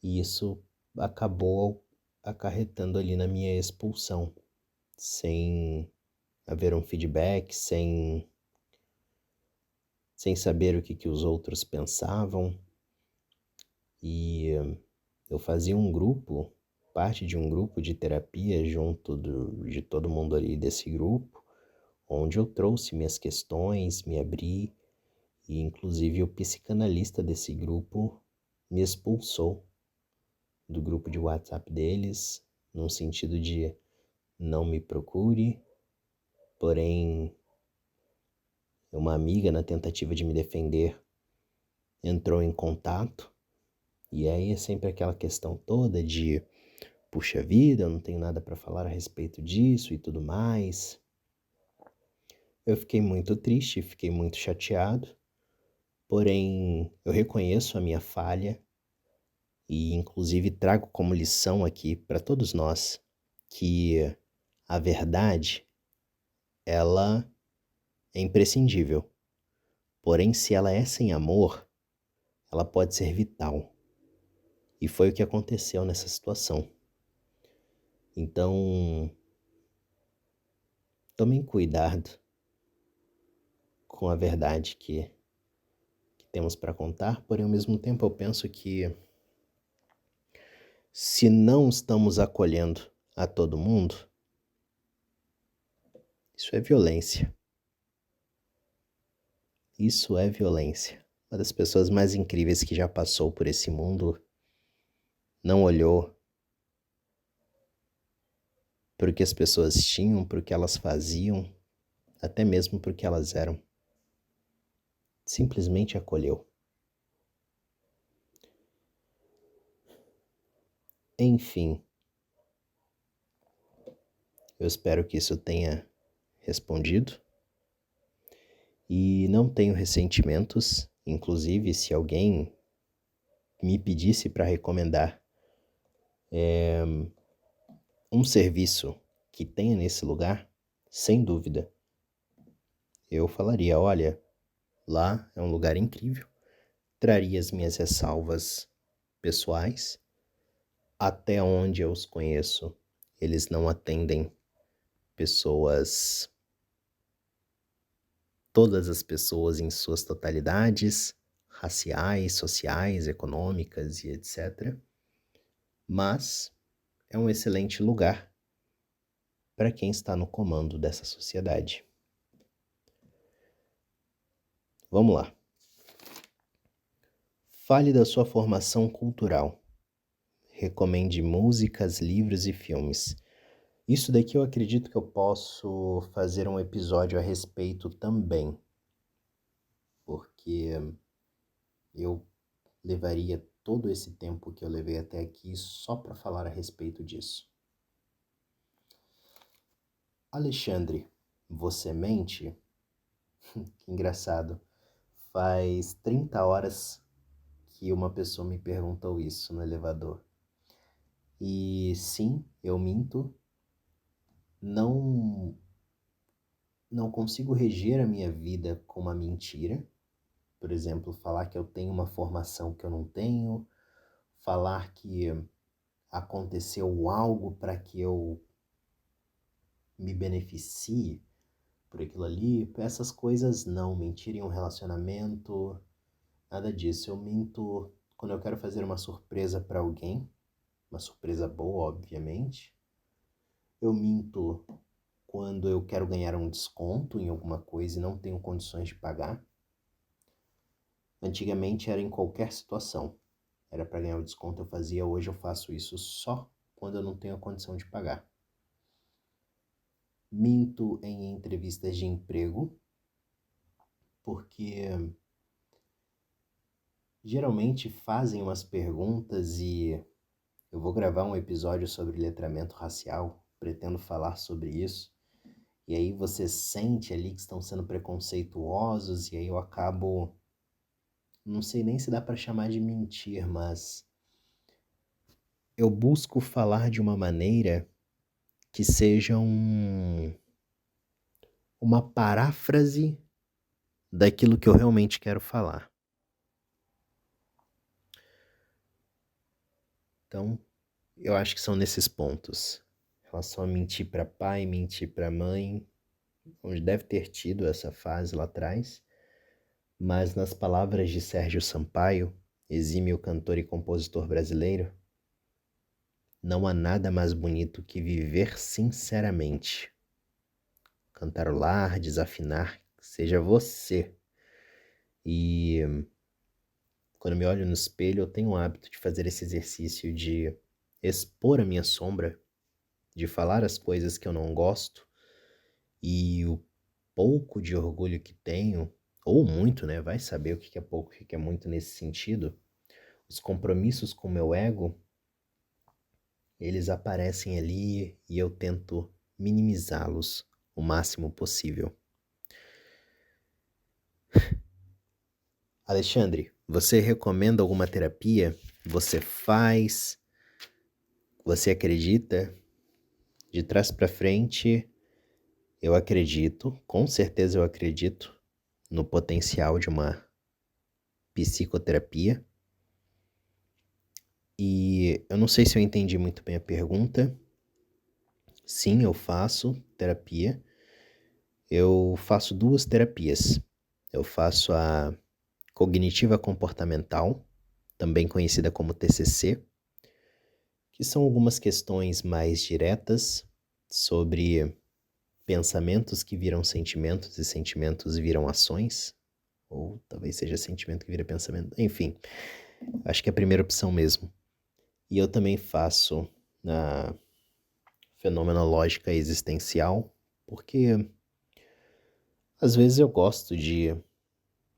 [SPEAKER 1] E isso acabou acarretando ali na minha expulsão, sem haver um feedback, sem saber o que os outros pensavam. E eu fazia um grupo, parte de um grupo de terapia junto de todo mundo ali desse grupo, onde eu trouxe minhas questões, me abri, e inclusive o psicanalista desse grupo me expulsou do grupo de WhatsApp deles, num sentido de não me procure, porém uma amiga, na tentativa de me defender, entrou em contato, e aí é sempre aquela questão toda de puxa vida, eu não tenho nada para falar a respeito disso e tudo mais. Eu fiquei muito triste, fiquei muito chateado, porém eu reconheço a minha falha e inclusive trago como lição aqui para todos nós que a verdade, ela é imprescindível. Porém, se ela é sem amor, ela pode ser vital. E foi o que aconteceu nessa situação. Então, tomem cuidado com a verdade que temos para contar, porém, ao mesmo tempo, eu penso que se não estamos acolhendo a todo mundo, isso é violência. Isso é violência. Uma das pessoas mais incríveis que já passou por esse mundo não olhou para o que as pessoas tinham, para o que elas faziam, até mesmo porque elas eram. Simplesmente acolheu. Enfim, eu espero que isso tenha respondido. E não tenho ressentimentos, inclusive se alguém me pedisse para recomendar um serviço que tenha nesse lugar, sem dúvida, eu falaria, olha, lá é um lugar incrível, traria as minhas ressalvas pessoais, até onde eu os conheço, eles não atendem pessoas, todas as pessoas em suas totalidades, raciais, sociais, econômicas e etc. Mas é um excelente lugar para quem está no comando dessa sociedade. Vamos lá. Fale da sua formação cultural. Recomende músicas, livros e filmes. Isso daqui eu acredito que eu posso fazer um episódio a respeito também, porque eu levaria todo esse tempo que eu levei até aqui só para falar a respeito disso. Alexandre, você mente? Que engraçado. Faz 30 horas que uma pessoa me perguntou isso no elevador. E sim, eu minto. Não não consigo reger a minha vida com uma mentira. Por exemplo, falar que eu tenho uma formação que eu não tenho, falar que aconteceu algo para que eu me beneficie por aquilo ali. Essas coisas não. Mentir em um relacionamento, nada disso. Eu minto quando eu quero fazer uma surpresa para alguém, uma surpresa boa, obviamente. Eu minto quando eu quero ganhar um desconto em alguma coisa e não tenho condições de pagar. Antigamente era em qualquer situação. Era para ganhar o desconto, eu fazia. Hoje eu faço isso só quando eu não tenho a condição de pagar. Minto em entrevistas de emprego, porque geralmente fazem umas perguntas e eu vou gravar um episódio sobre letramento racial, pretendo falar sobre isso. E aí você sente ali que estão sendo preconceituosos e aí eu acabo, não sei nem se dá para chamar de mentir, mas eu busco falar de uma maneira que seja uma paráfrase daquilo que eu realmente quero falar. Então, eu acho que são nesses pontos. Em relação a mentir para pai, mentir para mãe, onde deve ter tido essa fase lá atrás, mas nas palavras de Sérgio Sampaio, exímio cantor e compositor brasileiro, não há nada mais bonito que viver sinceramente. Cantarolar, desafinar, seja você. E quando me olho no espelho, eu tenho o hábito de fazer esse exercício de expor a minha sombra, de falar as coisas que eu não gosto e o pouco de orgulho que tenho, ou muito, né? Vai saber o que é pouco, o que é muito nesse sentido. Os compromissos com o meu ego, eles aparecem ali e eu tento minimizá-los o máximo possível. Alexandre, você recomenda alguma terapia? Você faz? Você acredita? De trás para frente, eu acredito, com certeza eu acredito no potencial de uma psicoterapia. E eu não sei se eu entendi muito bem a pergunta. Sim, eu faço terapia. Eu faço duas terapias. Eu faço a cognitiva comportamental, também conhecida como TCC, que são algumas questões mais diretas sobre pensamentos que viram sentimentos e sentimentos viram ações, ou talvez seja sentimento que vira pensamento, enfim, acho que é a primeira opção mesmo. E eu também faço a fenomenológica existencial, porque Às vezes eu gosto de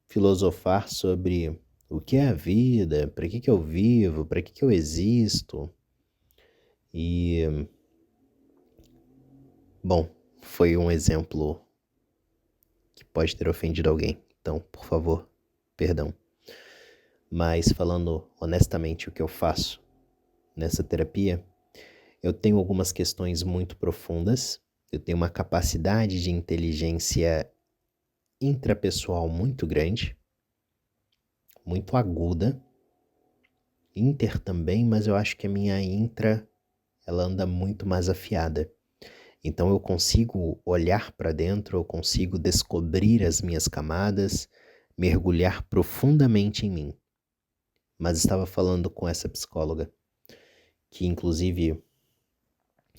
[SPEAKER 1] filosofar sobre o que é a vida, para que eu vivo, para que eu existo. E, bom, foi um exemplo que pode ter ofendido alguém. Então, por favor, perdão. Mas falando honestamente o que eu faço nessa terapia, eu tenho algumas questões muito profundas, eu tenho uma capacidade de inteligência intrapessoal muito grande, muito aguda, inter também, mas eu acho que a minha intra, ela anda muito mais afiada. Então eu consigo olhar para dentro, eu consigo descobrir as minhas camadas, mergulhar profundamente em mim. Mas estava falando com essa psicóloga, que inclusive,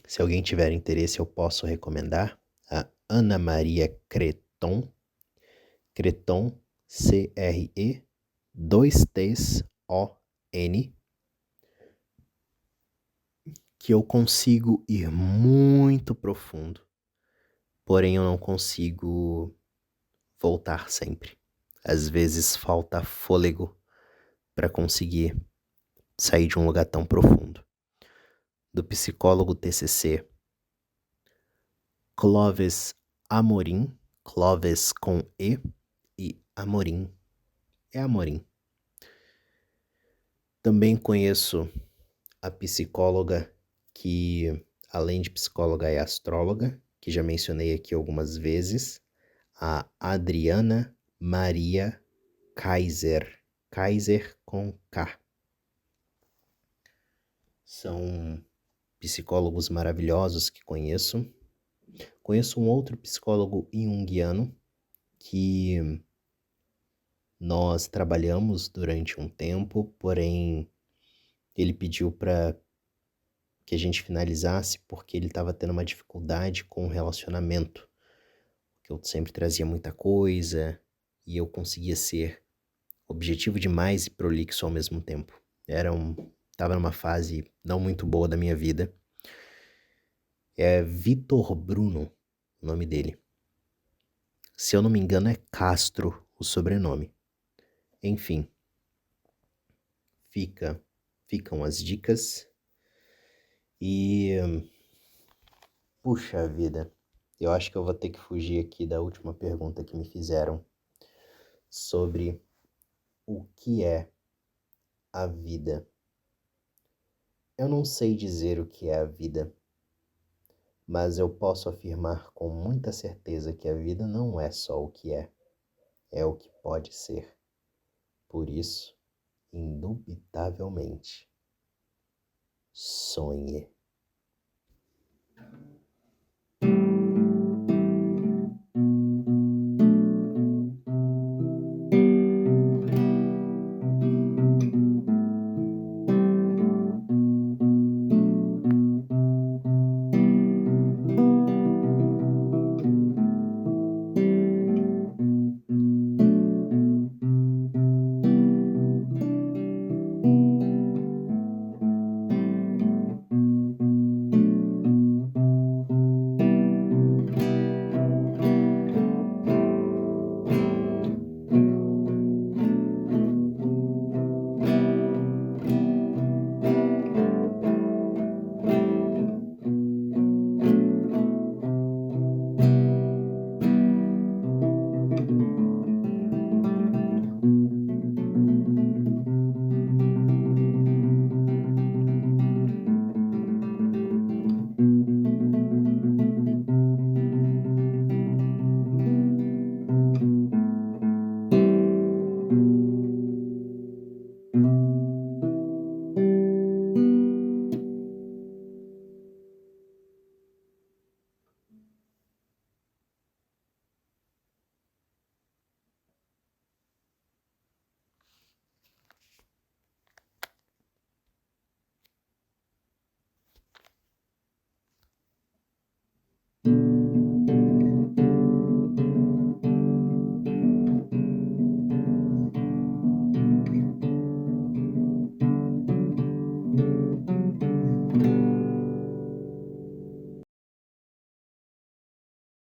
[SPEAKER 1] se alguém tiver interesse, eu posso recomendar, a Ana Maria Creton, Creton, C-R-E, 2 T's O-N, que eu consigo ir muito profundo, porém eu não consigo voltar sempre. Às vezes falta fôlego para conseguir sair de um lugar tão profundo. Do psicólogo TCC Clóvis Amorim, Clóvis com e Amorim é Amorim. Também conheço a psicóloga que, além de psicóloga, é astróloga, que já mencionei aqui algumas vezes, a Adriana Maria Kaiser, Kaiser com K. São psicólogos maravilhosos que conheço. Conheço um outro psicólogo junguiano que nós trabalhamos durante um tempo, porém ele pediu para que a gente finalizasse porque ele estava tendo uma dificuldade com o relacionamento, que eu sempre trazia muita coisa e eu conseguia ser objetivo demais e prolixo ao mesmo tempo. Tava numa fase não muito boa da minha vida. É Vitor Bruno, o nome dele. Se eu não me engano é Castro o sobrenome. Enfim, ficam as dicas e puxa vida, eu acho que eu vou ter que fugir aqui da última pergunta que me fizeram sobre o que é a vida. Eu não sei dizer o que é a vida, mas eu posso afirmar com muita certeza que a vida não é só o que é o que pode ser. Por isso, indubitavelmente, sonhe.